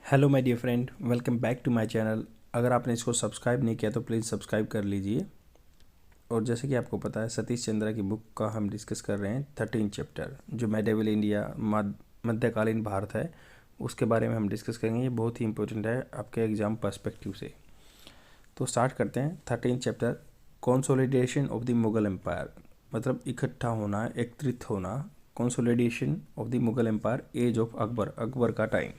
Hello my dear friend, welcome back to my channel. अगर आपने इसको सब्सक्राइब नहीं किया तो प्लीज़ सब्सक्राइब कर लीजिए। और जैसे कि आपको पता है, सतीश चंद्रा की बुक का हम डिस्कस कर रहे हैं 13 चैप्टर, जो मेडिवल इंडिया मध्यकालीन भारत है, उसके बारे में हम डिस्कस करेंगे। ये बहुत ही इंपॉर्टेंट है आपके एग्ज़ाम पर्सपेक्टिव से। तो स्टार्ट करते हैं। 13 chapter, consolidation of the Mughal empire, मतलब इकट्ठा होना, एकत्रित होना। Consolidation of the Mughal empire, age of Akbar, Akbar का time.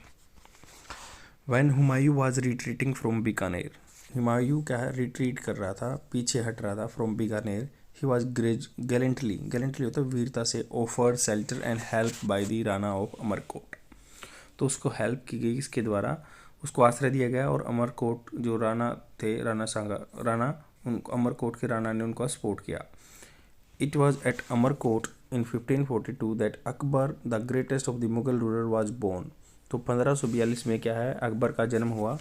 When Humayun was retreating from Bikaner, Humayun क्या है, रिट्रीट कर रहा था, पीछे हट रहा था फ्रॉम बीकानेर। ही वॉज गैलेंटली, गैलेंटली होता है वीरता से, offered shelter and help by the Rana of Amarkot. तो उसको हेल्प की गई, इसके द्वारा उसको आश्रय दिया गया। और अमरकोट जो राणा थे, राणा उनको, अमरकोट के राणा ने उनको सपोर्ट किया। It was at Amarkot in 1542 that Akbar the greatest of the Mughal ruler was born. तो 1542 में क्या है, अकबर का जन्म हुआ,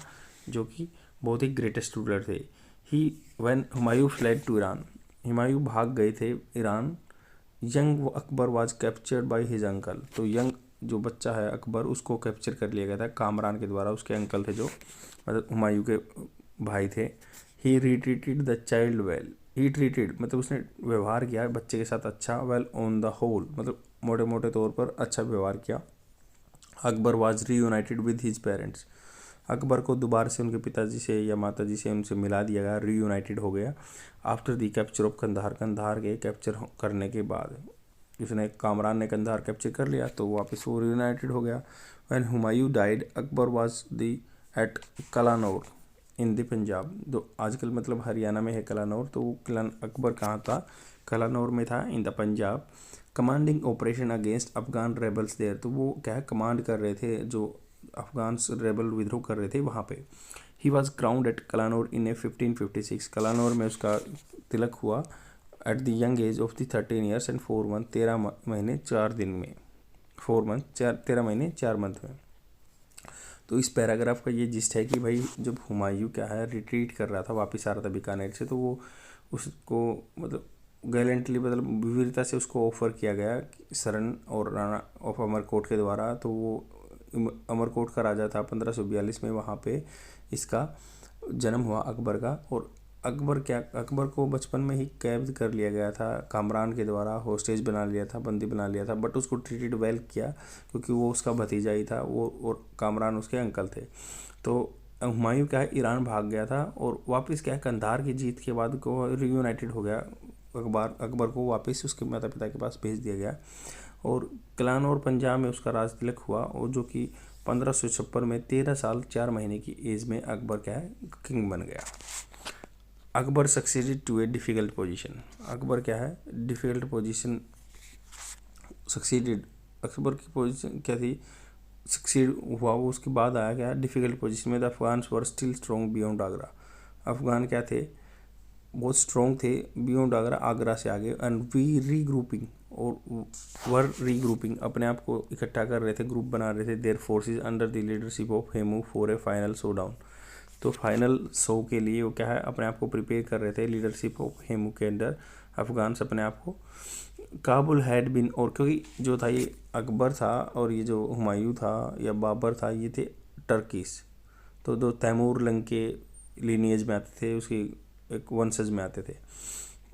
जो कि बहुत ही ग्रेटेस्ट रूलर थे। He when Humayun fled to Iran, Humayun भाग गए थे Iran. Young Akbar was captured by his uncle, तो यंग जो बच्चा है अकबर, उसको कैप्चर कर लिया गया था कामरान के द्वारा। उसके अंकल थे जो, मतलब हुमायूं के भाई थे। He retreated the child well, he treated मतलब उसने व्यवहार किया बच्चे के साथ अच्छा, वेल ऑन द होल मतलब मोटे मोटे तौर पर अच्छा व्यवहार किया। Akbar was reunited with his parents, Akbar को दोबारा से उनके पिताजी से या माताजी से उनसे मिला दिया गया, रीयूनाइटेड हो गया। After the capture of Kandahar, Kandahar के कैप्चर करने के बाद, उसने कामरान ने कंधार कैप्चर कर लिया तो वापस वो रीयूनाइटेड हो गया। When Humayun died, Akbar was the at Kalanaur in the Punjab, जो आजकल मतलब हरियाणा में है कलानौर, तो वो अकबर कहाँ था, कलानौर में था, in the Punjab. Commanding operation against Afghan rebels there, तो वो क्या है, कमांड कर रहे थे, जो अफगान रेबल विद्रोह कर रहे थे वहाँ पे। He was crowned at Kalanaur in a 1556, Kalanaur में उसका तिलक हुआ at the young age of the 13 years and 4 month, 13 महीने 4 दिन में, 4 मंथ 13 महीने 4 मंथ में। तो इस पैराग्राफ का ये जिस्ट है कि भाई जब हुमायूं क्या है, रिट्रीट कर रहा था, वापस आ रहा था बीकानेर से, तो वो उसको मतलब गैलेंटली, मतलब वीरता से उसको ऑफर किया गया शरण और राणा ऑफ अमरकोट के द्वारा। तो वो अमरकोट का राजा था 1542 में, वहाँ पे इसका जन्म हुआ अकबर का। और अकबर को बचपन में ही कैद कर लिया गया था कामरान के द्वारा, होस्टेज बना लिया था, बंदी बना लिया था, बट उसको ट्रीटेड वेल किया क्योंकि वो उसका भतीजा ही था वो, और कामरान उसके अंकल थे। तो हुमायूं क्या है, ईरान भाग गया था और वापस क्या है, कंधार की जीत के बाद को रीयूनाइटेड हो गया। अकबर को वापस उसके माता पिता के पास भेज दिया गया और कलानौर पंजाब में उसका राज तिलक हुआ। और जो कि 1556 में 13 साल 4 महीने की एज में अकबर क्या है, किंग बन गया। Akbar succeeded to a difficult position, Akbar क्या है, डिफ़िकल्ट पोजीशन सक्सीडेड, अकबर की पोजीशन क्या थी, सक्सीड हुआ वो, उसके बाद आया क्या, डिफ़िकल्ट पोजीशन में। The Afghan were still strong beyond Agra, Afghan क्या थे, बहुत स्ट्रॉन्ग थे बियॉन्ड आगरा, आगरा से आगे। एंड वी रीग्रुपिंग, और वर रीग्रुपिंग, अपने आप को इकट्ठा कर रहे थे, ग्रुप बना रहे थे, their forces under the leadership of Hemu for a final showdown. तो फाइनल शो के लिए वो क्या है, अपने आप को प्रिपेयर कर रहे थे, लीडरशिप ऑफ हेमू के अंडर अफगान्स अपने आप को। काबुल हैड बिन, और क्योंकि जो था ये अकबर था और ये जो हुमायूं था या बाबर था, ये थे टर्किस, तो दो तैमूर लंग के लीनिएज में आते थे, उसकी एक वंशज में आते थे।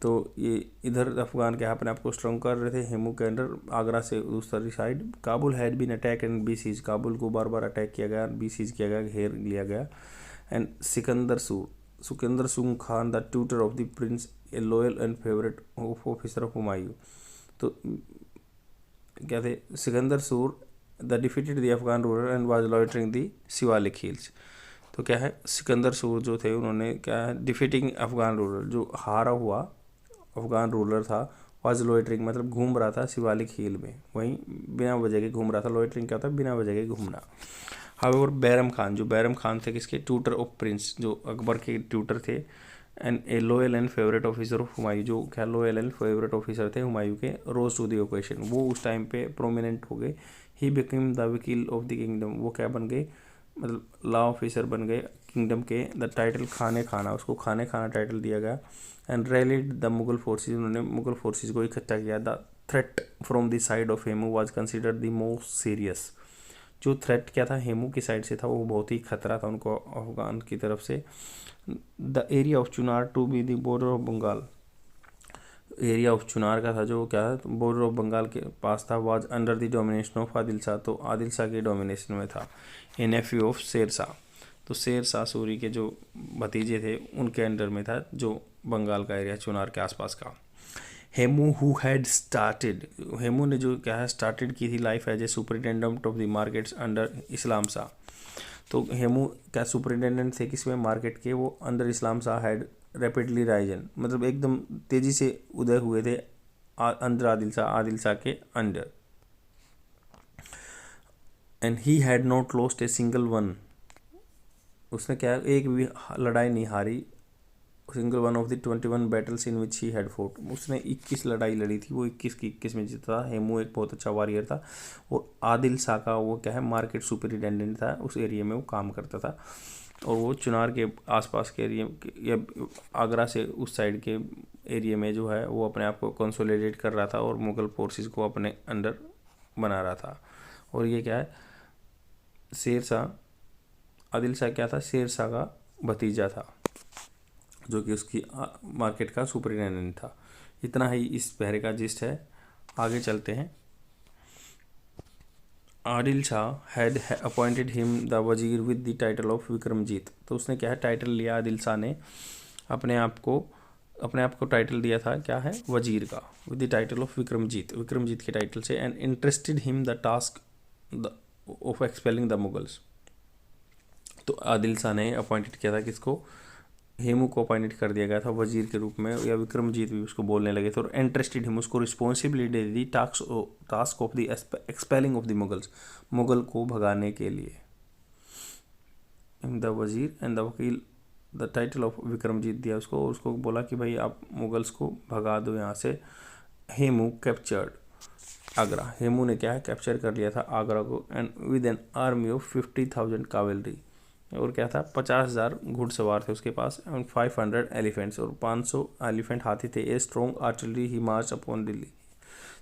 तो ये इधर अफगान के अपने आप को स्ट्रॉन्ग कर रहे थे हेमू के अंडर, आगरा से दूसरी side. Kabul had been attack and besiege, Kabul को बार बार अटैक किया गया, बी सीज किया गया, घेर लिया गया। एंड सिकंदर सूर Khan the tutor of the Prince, A loyal and favourite officer of Humayun. तो क्या थे, सिकंदर सूर the defeated the Afghan ruler and was loitering the Shivalik hills. तो क्या है, सिकंदर सूर जो थे, उन्होंने क्या है, डिफीटिंग अफगान रूलर, जो हारा हुआ अफगान रूलर था, वाज लॉइटरिंग मतलब घूम रहा था शिवालिक हिल में, वहीं बिना वजह के घूम रहा था। लॉइटरिंग क्या होता है, बिना वजह के घूमना। हावेवर बैरम खान, जो बैरम खान थे किसके, ट्यूटर ऑफ प्रिंस, जो अकबर के ट्यूटर थे। And A loyal and favourite officer of Humayun, जो क्या लॉयल एंड फेवरेट ऑफिसर थे हुमायूं के, रोज टू द ओकेशन, वो उस टाइम पे प्रोमिनेंट हो गए। ही बिकम द वकील ऑफ द किंगडम, वो क्या बन गए, मतलब लॉ ऑफिसर बन गए किंगडम के। द टाइटल खाने खाना, उसको खाने खाना टाइटल दिया गया। And rallied the Mughal forces, उन्होंने मुगल फोर्सेज को इकट्ठा किया। The threat from the side of Hemu was considered the most serious, जो थ्रेट क्या था हेमू की साइड से था, वो बहुत ही खतरा था उनको अफगान की तरफ से। The area of Chunar to be the border of Bengal, area of Chunar का था जो क्या है बॉर्डर ऑफ बंगाल के पास था, was under the domination of Adil Shah, तो आदिल शाह के डोमिनेशन में था। ए नेफ्यू ऑफ शेर शाह, तो शेर शाह सूरी के जो भतीजे थे उनके अंडर में था जो बंगाल का एरिया चुनार के आसपास का। Hemu who had started, Hemu ने जो क्या है स्टार्टेड की थी life as a superintendent of the markets under Islam Shah, तो हेमू क्या सुपरिटेंडेंट थे किसमें, मार्केट के, वो under Islam Shah had rapidly risen, मतलब एकदम तेजी से उदय हुए थे अंडर आदिल शाह के under. And he had not lost a single one, उसने क्या एक भी लड़ाई नहीं हारी, single one of the 21 battles in which he had fort, उसने 21 लड़ाई लड़ी थी, वो 21 की 21 में जीता था। हेमू एक बहुत अच्छा वॉरियर था और आदिल शाह का वो क्या है मार्केट सुपरिटेंडेंट था, उस एरिया में वो काम करता था और वो चुनार के आसपास के एरिया या आगरा से उस साइड के एरिया में जो है वो अपने आप को कंसोलिडेट कर रहा था और मुग़ल फोर्सेस को अपने अंडर बना रहा था। और ये क्या है शेर शाह, आदिल शाह क्या था, शेर शाह का भतीजा था जो कि उसकी मार्केट का सुपरिटेंडेंट था। इतना ही इस पहरे का जिस्ट है। आगे चलते हैं। Adil Shah had appointed him the wazir with the title of Vikramjit, तो उसने क्या है टाइटल लिया, आदिल शाह ने अपने आप को टाइटल दिया था क्या है वजीर का, with the title of Vikramjit के टाइटल से। And interested him the task of expelling the Mughals, तो आदिल शाह ने अपॉइंटेड किया था किसको, हेमू को अपॉइंटेड कर दिया गया था वजीर के रूप में, या विक्रमजीत भी उसको बोलने लगे थे। और इंटरेस्टेड हिम, उसको responsibility they the task of the expelling of the Mughals, Mughal को भगाने के लिए। द वजीर एंड द वकील द टाइटल ऑफ विक्रमजीत दिया उसको, और उसको बोला कि भाई आप मुगल्स को भगा दो यहाँ से। हेमू कैप्चर्ड आगरा, हेमू ने क्या है कैप्चर कर लिया था आगरा को, and with an army of 50,000 कावेलरी, और क्या था 50,000 घुड़सवार थे उसके पास, एंड 500 एलिफेंट्स, और 500 एलिफेंट हाथी थे। A strong artillery he March upon Delhi,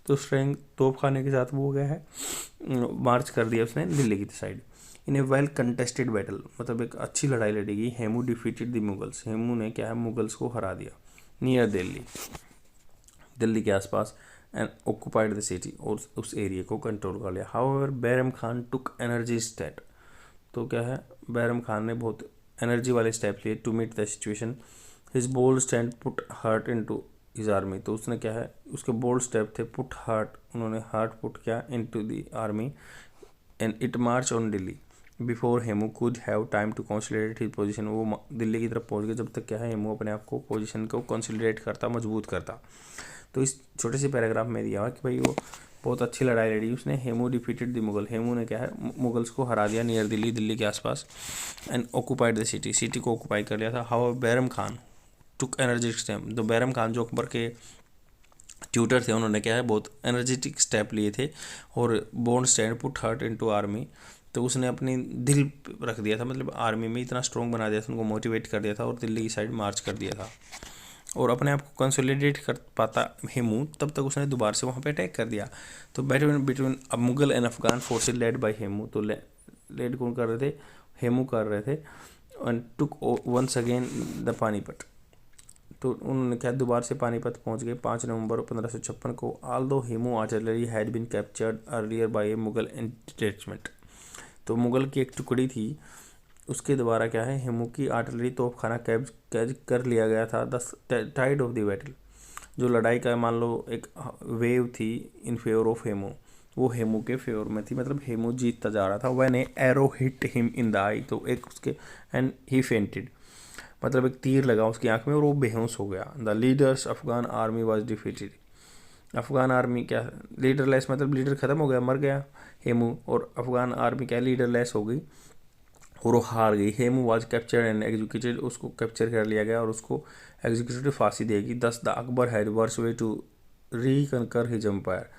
तो स्ट्रेंग तोपखाने के साथ वो गया है मार्च कर दिया उसने दिल्ली की साइड। इन ए वेल कंटेस्टेड बैटल, मतलब एक अच्छी लड़ाई लड़ी गई। Hemu defeated the Mughals, Hemu ने क्या है मुगल्स को हरा दिया नियर दिल्ली के आसपास, एंड ऑक्यूपाइड द सिटी, और उस एरिया को कंट्रोल कर लिया। हाउएवर बैरम खान टुक एनर्जी स्टेट, तो क्या है बैरम खान ने बहुत एनर्जी वाले स्टेप लिए to meet the situation. His bold stand put heart into his army, तो उसने क्या है उसके बोल्ड स्टेप थे पुट हार्ट, उन्होंने हार्ट पुट किया into the army, and it march on Delhi before Hemu could have time to consolidate his position, वो दिल्ली की तरफ पहुंच गए जब तक क्या है हेमू अपने आप को पोजीशन को कंसोलिडेट करता, मजबूत करता। तो इस छोटे से पैराग्राफ में दिया हुआ कि भाई वो बहुत अच्छी लड़ाई लड़ी उसने। हेमू डिफीटेड द मुगल, हेमू ने क्या है मुगल्स को हरा दिया नियर दिल्ली के आसपास, एंड ऑक्यूपाइड द सिटी को ऑक्यूपाई कर लिया था। How Bairam Khan took energetic step, तो बैरम खान जो अकबर के ट्यूटर थे उन्होंने क्या है बहुत एनर्जेटिक स्टेप लिए थे, और bold stand put heart into army, तो उसने अपनी दिल रख दिया था, मतलब आर्मी में इतना स्ट्रॉन्ग बना दिया था, उनको मोटिवेट कर दिया था और दिल्ली की साइड मार्च कर दिया था। और अपने आप को कंसोलिडेट कर पाता हेमू तब तक उसने दोबारा से वहाँ पे अटैक कर दिया। तो बिटवीन अब Mughal and Afghan forces led by Hemu, तो लेड कौन कर रहे थे, हेमू कर रहे थे। And took once again the Panipat, तो उन्होंने क्या दोबारा से पानीपत पहुंच गए 5 नवंबर 1556 को। Although Hemu artillery had been captured earlier by a Mughal detachment, तो मुगल की एक टुकड़ी थी उसके द्वारा क्या है हेमू की आर्टिलरी तोपखाना कैच कर लिया गया था। The tide of the battle, जो लड़ाई का मान लो एक वेव थी इन फेवर ऑफ हेमू, वो हेमू के फेवर में थी, मतलब हेमू जीतता जा रहा था। When a arrow hit him in the eye, तो एक उसके एंड ही फेंटेड, मतलब एक तीर लगा उसकी आंख में और वो बेहोश हो गया। The leaders Afghan army was defeated, Afghan army क्या लीडरलेस, मतलब लीडर ख़त्म हो गया, मर गया हेमू, और अफगान आर्मी क्या लीडरलेस हो गई और वो हार गई। Hemu was captured and executed, उसको कैप्चर कर लिया गया और उसको एग्जीक्यूटिव फांसी देगी। Thus the Akbar had virtually to reconquer his empire,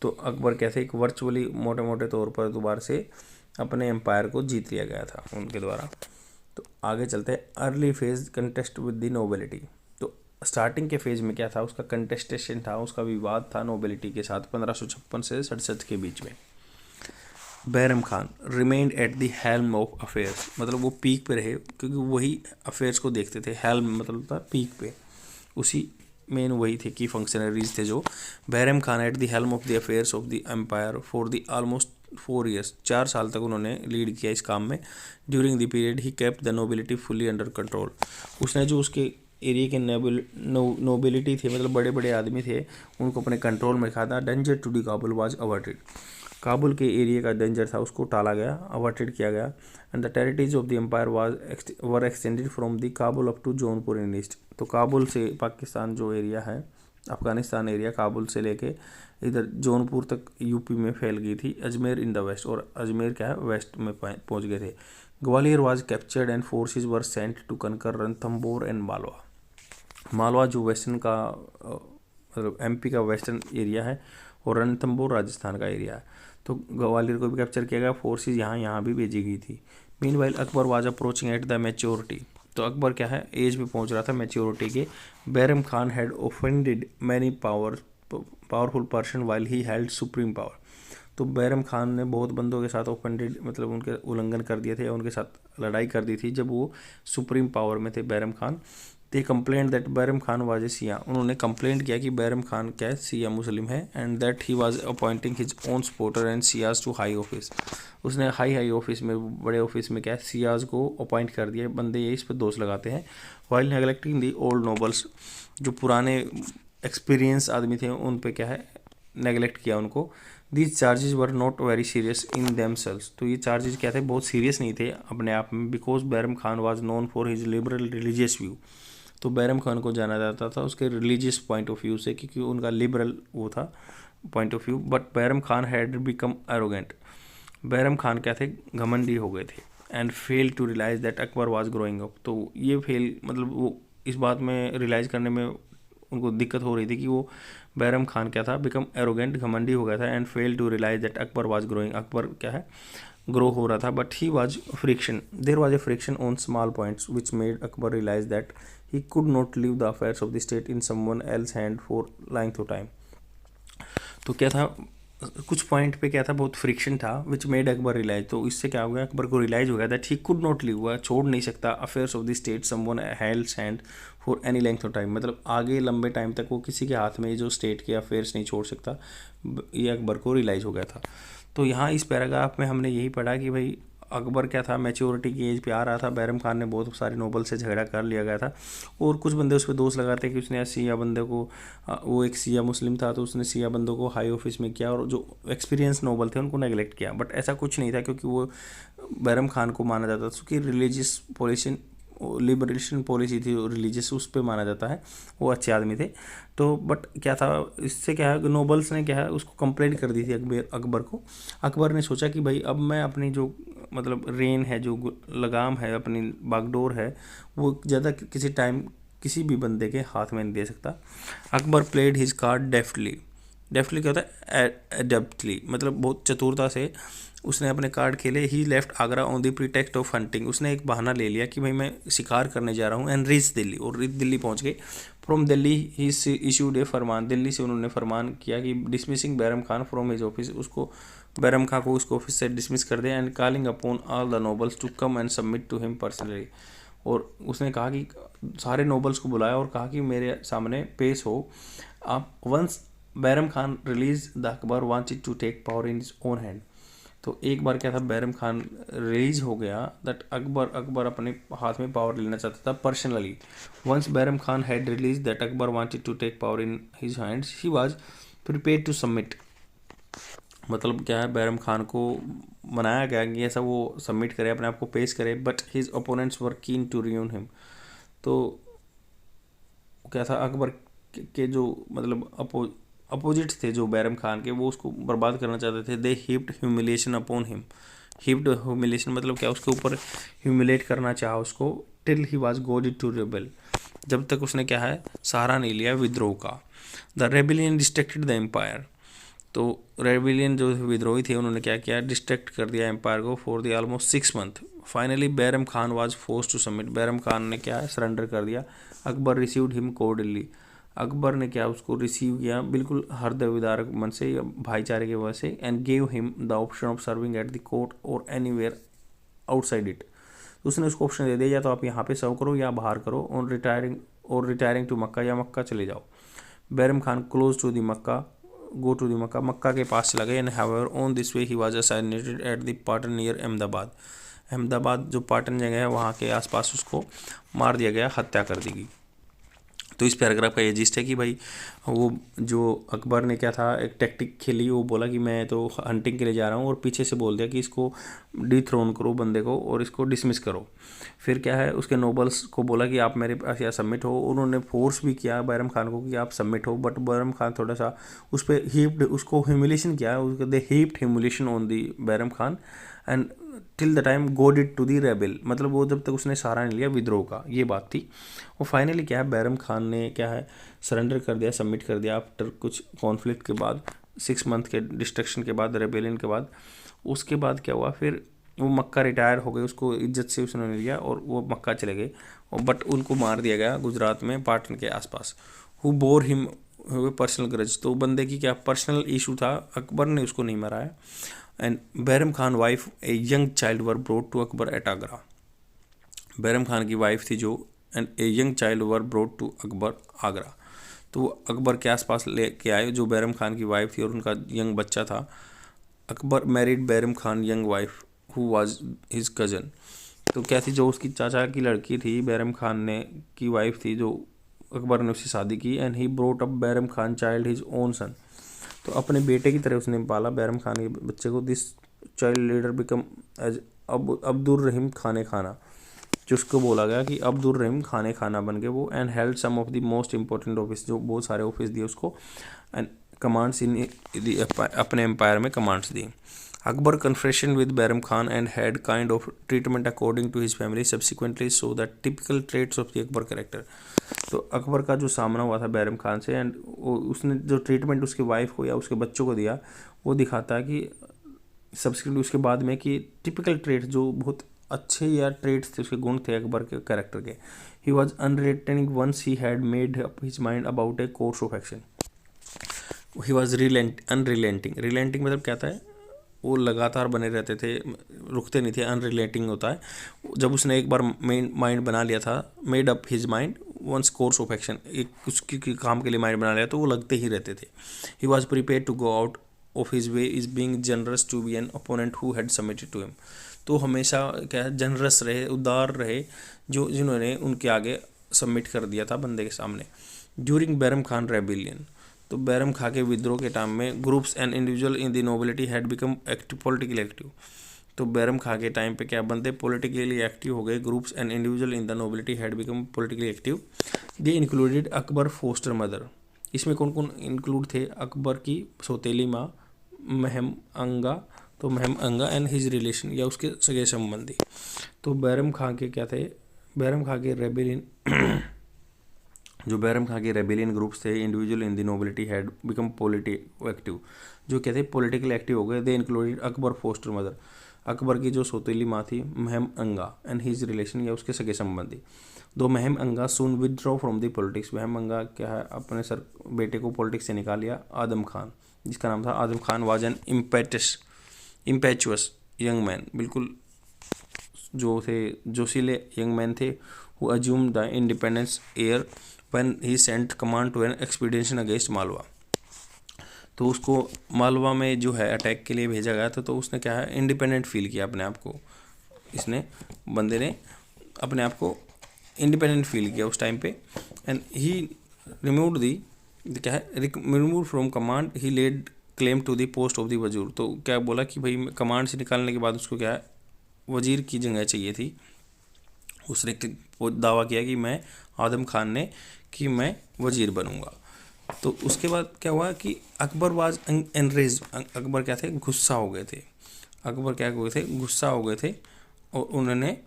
तो अकबर कैसे एक वर्चुअली मोटे मोटे तौर पर दोबारा से अपने एम्पायर को जीत लिया गया था उनके द्वारा। तो आगे चलते हैं। Early phase contest with the nobility, तो स्टार्टिंग के फेज में क्या था उसका कंटेस्टेशन था, उसका विवाद था नोबिलिटी के साथ 1556 से 67 के बीच में। Bairam Khan remained eight the helm of affairs, मतलब वो पीक पे रहे क्योंकि वही अफेयर्स को देखते थे। हेल्म मतलब था पीक पे, उसी मेन वही थे की फंक्शनरीज थे जो। Bairam Khan at the helm of the affairs of the empire for the almost 4 years, 4 साल तक उन्होंने लीड किया इस काम में। During the period he kept the nobility fully under control, उसने जो उसके एरिया के नोबिलिटी थे, मतलब बड़े बड़े आदमी थे, उनको अपने कंट्रोल में रखा था। Danger to the Kabul was averted, Kabul के एरिया का डेंजर था उसको टाला गया, अवर्टेड किया गया। And the territories of the empire were extended from the Kabul up to Jaunpur in east, तो काबुल से पाकिस्तान जो एरिया है, अफगानिस्तान एरिया, काबुल से लेके इधर जौनपुर तक यूपी में फैल गई थी। अजमेर इन द वेस्ट, और अजमेर क्या है वेस्ट में पहुंच गए थे। Gwalior was captured and forces were sent to conquer Ranthambore and Malwa, Malwa जो वेस्टर्न का मतलब एमपी का वेस्टर्न एरिया है, और रणथंभौर राजस्थान का एरिया है। तो ग्वालियर को भी कैप्चर किया गया, फोर्सेस यहाँ भी भेजी गई थी। Meanwhile Akbar was approaching at the maturity, तो अकबर क्या है एज पे पहुंच रहा था मैच्योरिटी के। Bairam Khan had offended many powerful person while he held supreme power, तो बैरम खान ने बहुत बंदों के साथ ऑफेंडेड मतलब उनके उल्लंघन कर दिए थे, उनके साथ लड़ाई कर दी थी जब वो सुप्रीम पावर में थे Bairam Khan. They complaint that Bairam Khan was a Shia, उन्होंने कंप्लेंट किया कि बैरम खान क्या है सिया मुस्लिम है। And that he was appointing his own supporter and Shias to high office, उसने हाई ऑफिस में बड़े ऑफिस में क्या है सियाज को अपॉइंट कर दिया। बंदे ये इस पर दोष लगाते हैं। वाइल नेगलेक्टिंग दी ओल्ड नोबल्स, जो पुराने एक्सपीरियंस आदमी थे उन पे क्या है नेगलेक्ट किया उनको। These charges were not very serious in themselves, तो ये चार्जेस क्या थे बहुत सीरियस नहीं थे अपने आप में। Because Bairam Khan was known for his liberal religious view, तो बैरम खान को जाना जाता था उसके रिलीजियस पॉइंट ऑफ व्यू से, क्योंकि उनका लिबरल वो था point of view. But Bairam Khan had become arrogant, Bairam Khan क्या थे घमंडी हो गए थे। And fail to realise that Akbar was growing up, तो ये फेल मतलब वो इस बात में रियलाइज़ करने में उनको दिक्कत हो रही थी कि वो बैरम खान क्या था बिकम एरोगेंट घमंडी हो गया था। And fail to realise that Akbar was growing, Akbar क्या है ग्रो हो रहा था। But he was friction, there was a friction on small points which made Akbar realise that he could not leave the affairs of the state in someone else hand for length of time. तो क्या था कुछ point पे क्या था बहुत friction था विच made Akbar realise, तो इससे क्या हो गया अकबर को रियलाइज हो गया that he could not leave, हुआ छोड़ नहीं सकता affairs of the state someone else's hand for any length of time, मतलब आगे लंबे टाइम तक वो किसी के हाथ में जो स्टेट के अफेयर्स नहीं छोड़ सकता, ये अकबर को रियलाइज हो गया था। तो यहाँ इस पैराग्राफ में हमने यही पढ़ा कि भाई अकबर क्या था मैच्योरिटी की एज पे आ रहा था, बैरम खान ने बहुत सारे नोबल से झगड़ा कर लिया गया था। और कुछ बंदे उस पर दोष लगाते हैं कि उसने सिया बंदे को वो एक सिया मुस्लिम था तो उसने सिया बंदों को हाई ऑफिस में किया और जो एक्सपीरियंस नोबल थे उनको नेगलेक्ट किया। बट ऐसा कुछ नहीं था, क्योंकि वो बैरम खान को माना जाता था कि रिलीजियस पॉलिसी लिबरेशन पॉलिसी थी रिलीजियस, उस पर माना जाता है, वो अच्छे आदमी थे। तो बट क्या था इससे क्या है नोबल्स ने क्या है उसको कंप्लेंट कर दी थी अकबर को। अकबर ने सोचा कि भाई अब मैं अपनी जो मतलब रेन है जो लगाम है अपनी बागडोर है वो ज़्यादा किसी टाइम किसी भी बंदे के हाथ में नहीं दे सकता। Akbar played his card deftly, deftly क्या होता है एडेप्टली, मतलब बहुत चतुरता से उसने अपने कार्ड खेले। He left Agra on the pretext of hunting, उसने एक बहाना ले लिया कि भाई मैं शिकार करने जा रहा हूँ। एंड रीच दिल्ली, और दिल्ली पहुँच गए। From Delhi he issued a farman, Delhi से उन्होंने फरमान किया कि dismissing Bairam Khan from his office, उसको बैरम खान को उसको ऑफिस से डिसमिस कर दे। And calling upon all the nobles to come and submit to him personally, और उसने कहा कि सारे नोबल्स को बुलाया और कहा कि मेरे सामने पेश हो आप। Once Bairam Khan realise the Akbar wanted to take power in his own hand, तो एक बार क्या था बैरम खान रिलीज हो गया दैट अकबर अपने हाथ में पावर लेना चाहता था personally. Once Bairam Khan had realise that Akbar wanted to take power in his hands he was prepared to submit, मतलब क्या है बैरम खान को मनाया गया कि ऐसा वो सबमिट करे अपने आप को पेश करे। But his opponents were keen to ruin him, तो क्या था अकबर के जो मतलब अपोजिट थे जो बैरम खान के, वो उसको बर्बाद करना चाहते थे। They heaped humiliation upon him, heaped humiliation मतलब क्या उसके ऊपर ह्यूमिलेट करना चाहा उसको। Till he was goaded to rebel, जब तक उसने क्या है सहारा नहीं लिया विद्रोह का। The rebellion distracted the empire, तो रेबिलियन जो विद्रोही थे उन्होंने क्या किया डिस्ट्रैक्ट कर दिया एम्पायर को for the almost 6 month. Finally Bairam Khan was force to submit, Bairam Khan ने क्या है सरेंडर कर दिया। Akbar received him cordially, Akbar ने क्या उसको रिसीव किया बिल्कुल हृदय विदारक मन से या भाईचारे की वजह से, and gave him the option of serving at the court और एनीवेयर आउटसाइड इट। तो उसने उसको ऑप्शन दे दिया, या तो आप यहाँ पे सर्व करो या बाहर करो, और रिटायरिंग टू मक्का, या मक्का चले जाओ। Bairam Khan close to the Mecca, go to the Mecca, Mecca के पास चला गया। And however on this way he was assassinated at the Patan near Ahmedabad. Ahmedabad जो पाटन जगह है वहाँ के आसपास उसको मार दिया गया, हत्या कर दी गई। तो इस पैराग्राफ का ये जिस्ट है कि भाई वो जो अकबर ने क्या था एक टैक्टिक खेली, वो बोला कि मैं तो हंटिंग के लिए जा रहा हूँ, और पीछे से बोल दिया कि इसको डिथ्रोन करो बंदे को और इसको डिसमिस करो। फिर क्या है उसके नोबल्स को बोला कि आप मेरे पास यहाँ सबमिट हो। उन्होंने फोर्स भी किया बैरम खान को कि आप सबमिट हो, बट बैरम खान थोड़ा सा उस पर हीप्ड, उसको ह्यूमिलेशन किया, उसको they heaped humiliation on the Bairam Khan and till the time goaded it to the rebel, मतलब वो जब तक उसने सहारा नहीं लिया विद्रोह का, ये बात थी। और फाइनली क्या है बैरम खान ने क्या है सरेंडर कर दिया, सबमिट कर दिया आफ्टर कुछ कॉन्फ्लिक्ट के बाद, 6 मंथ के डिस्ट्रक्शन के बाद, रेबेलियन के बाद। उसके बाद क्या हुआ, फिर वो मक्का रिटायर हो गए, उसको इज्जत से उसने लिया और वो मक्का चले गए, और बट उनको मार दिया गया गुजरात में पाटन के आसपास। Who bore him personal grudge, तो बंदे की क्या पर्सनल इशू था, अकबर ने उसको नहीं मारा है। And Bairam Khan wife a young child were brought to Akbar at Agra. Bairam Khan की वाइफ थी जो, and a young child were brought to Akbar Agra. तो वो अकबर के आसपास ले के आए, जो बैरम खान की वाइफ थी और उनका यंग बच्चा था। Akbar married Bairam Khan young wife who was his cousin. तो क्या थी, जो उसकी चाचा की लड़की थी बैरम खान ने की वाइफ थी, जो अकबर ने उससे शादी की। And he brought up Bairam Khan child his own son, तो अपने बेटे की तरह उसने पाला बैरम खान के बच्चे को। This child leader become as Abdur Rahim खाने खाना, जिसको बोला गया कि अब्दुर रहीम खाने खाना बन गए वो। And held some of the most important office, जो बहुत सारे ऑफिस दिए उसको, एंड कमांड्स इन अपने एम्पायर में कमांड्स दी। Akbar confrontation with Bairam Khan and had kind of treatment according to his family subsequently so that typical traits of the Akbar character. तो अकबर का जो सामना हुआ था बैरम खान से, एंड उसने जो ट्रीटमेंट उसके वाइफ को या उसके बच्चों को दिया, वो दिखाता है कि सब्सिक्वेंट उसके बाद में कि टिपिकल ट्रेट्स जो बहुत अच्छे या ट्रेट्स थे, उसके गुण थे अकबर के कैरेक्टर के। He was unrelenting once he had made up his mind about a course of action. He was unrelenting, relenting मतलब क्या था, वो लगातार बने रहते थे, रुकते नहीं थे। अनरिलेटिंग होता है जब उसने एक बार माइंड बना लिया था, made up his mind once course of action, एक कुछ काम के लिए माइंड बना लिया तो वो लगते ही रहते थे। He was prepare to go out of his way is being generous to be an opponent who had submitted to him. तो हमेशा क्या है जनरस रहे, उदार रहे, जो जिन्होंने उनके आगे सबमिट कर दिया था बंदे के सामने। ड्यूरिंग बैरम खान रेबिलियन, तो बैरम खां के विद्रोह के टाइम में groups and individual in the nobility had become active politically active. तो बैरम खां के टाइम पे क्या बंदे पॉलिटिकली एक्टिव हो गए, groups and individual in the nobility had become politically active. They included Akbar foster mother, इसमें कौन कौन इंक्लूड थे, अकबर की सौतेली माँ महम अंगा, तो महम अंगा एंड हिज रिलेशन या उसके सगे संबंधी। तो बैरम खां के क्या थे, बैरम खां के रेबेलियन जो बैरम खां के रेबेलियन ग्रुप्स थे, individual in the nobility had become political active, जो कहते हैं पॉलिटिकल एक्टिव हो गए। They included Akbar foster mother, Akbar की जो सौतेली माँ थी महम अंगा एंड हिज रिलेशन या उसके सगे संबंधी। Though Maham Anga soon withdraw from the politics, Maham Anga क्या है अपने सर बेटे को पॉलिटिक्स से निकाल लिया। आदम खान, जिसका नाम था Adham Khan, was an impetuous young man, बिल्कुल जो थे जोशीले यंग मैन थे, who assume the independence air when he sent command to an expedition against Malwa. तो उसको मालवा में जो है अटैक के लिए भेजा गया था, तो उसने क्या है इंडिपेंडेंट फील किया अपने आप को, इसने बंदे ने अपने आप को इंडिपेंडेंट फील किया उस टाइम पे। एंड ही रिमूव्ड दी क्या है remove from command, he laid claim to the post of the wazir. तो क्या बोला कि भाई कमांड से निकालने के बाद उसको क्या है वजीर की जगह चाहिए थी। उसने दावा किया कि मैं आदम खान ने कि मैं वजीर बनूंगा। तो उसके बाद क्या हुआ कि अकबर वाज एनरेज, अकबर क्या थे गुस्सा हो गए थे, अकबर क्या हुए थे गुस्सा हो गए थे, और उन्होंने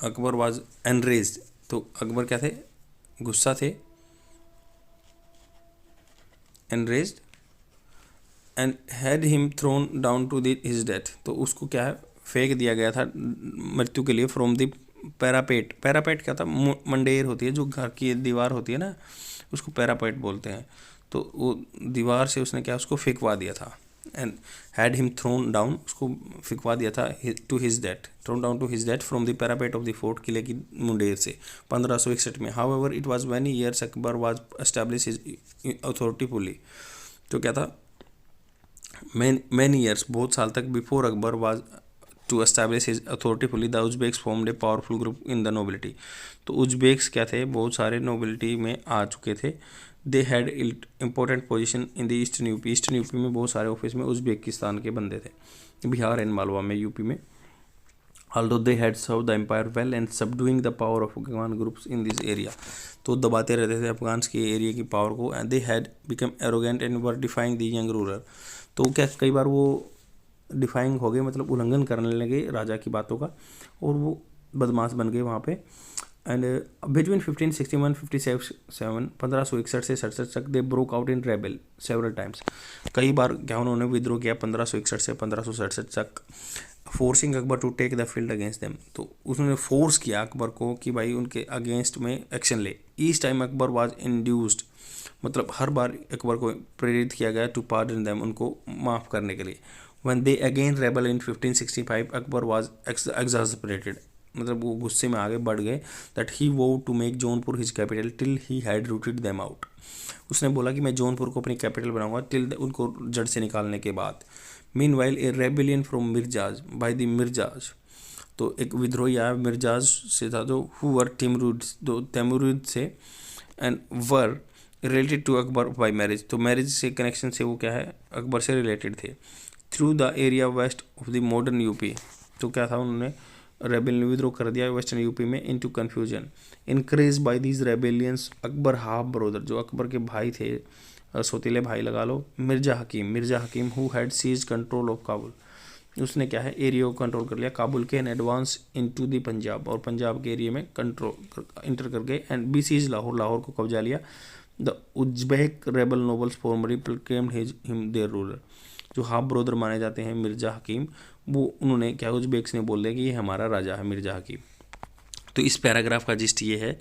अकबर वाज एनरेज, तो अकबर क्या थे गुस्सा थे, enraged and had him thrown down to the his death. तो उसको क्या है फेंक दिया गया था मृत्यु के लिए फ्रॉम द पैरापेट क्या था, मंडेर होती है जो घर की दीवार होती है ना, उसको पैरापेट बोलते हैं। तो वो दीवार से उसने क्या उसको फेंकवा दिया था, and had him thrown down, उसको फेंकवा दिया था to his death, thrown down to his death from the parapet of the fort, किले की मुंडेर से 1561 में। However it was many years Akbar was establish his authority fully. तो क्या था, मैनी ईयर्स, बहुत साल तक, before Akbar was to establish his authority fully, the Uzbeks formed a powerful group in the nobility. तो उज्बेक्स क्या थे, बहुत सारे नोबिलिटी में आ चुके थे। They had important position in the eastern UP, eastern UP में बहुत सारे ऑफिस में उज्बेकिस्तान के बंदे थे, बिहार एंड मालवा में, यूपी में। although they had served the empire well and subduing the power of Afghan groups in this area, तो दबाते रहते थे अफगान के एरिया की पावर को, and they had become arrogant and were defying the young ruler। तो क्या कई बार वो डिफाइंग हो गए, मतलब उल्लंघन करने लगे राजा की बातों का, और वो बदमाश बन गए वहाँ पे। एंड बिटवीन 1561-57 1561 से 67 तक they broke out in rebel several times, कई बार क्या उन्होंने विद्रोह किया 1561 से 1567 तक। Forcing Akbar to take the field against them, तो उसने फोर्स किया अकबर को कि भाई उनके अगेंस्ट में एक्शन ले। Each time Akbar was induced, मतलब हर बार अकबर को प्रेरित किया गया टू पार्डन देम, उनको माफ़ करने के लिए। When they again rebel in 1565 Akbar was exasperated, मतलब वो गुस्से में आगे बढ़ गए, that he vowed to make Jaunpur his capital till he had rooted them out. उसने बोला कि मैं जौनपुर को अपनी कैपिटल बनाऊंगा टिल उनको जड़ से निकालने के बाद। Meanwhile a rebellion from Mirzas by the Mirzas, तो एक विद्रोही आया मिर्जाज से था, जो हु वर तैमूरिद से, and were related to Akbar by marriage, तो मैरिज से कनेक्शन से वो क्या है अकबर से रिलेटेड थे। Through the area west of the modern UP, तो क्या था उन्होंने रेबेल ने विद्रोह कर दिया वेस्टर्न यूपी में, into confusion increase by these rebellions Akbar half brother, जो अकबर के भाई थे, सौतीले भाई लगा लो, Mirza Hakim who had seize control of Kabul, उसने क्या है एरिया को कंट्रोल कर लिया काबुल के, and advance into the Punjab, और पंजाब के एरिया में कंट्रोल इंटर कर गए, एंड बी सीज लाहौर को कब्जा लिया। The Uzbek rebel nobles formally proclaimed him their ruler, जो हाफ ब्रोदर माने जाते हैं मिर्जा हकीम, वो उन्होंने क्या उज्बेक्स ने बोल दिया कि ये हमारा राजा है मिर्जा हकीम। तो इस पैराग्राफ का जिस्ट ये है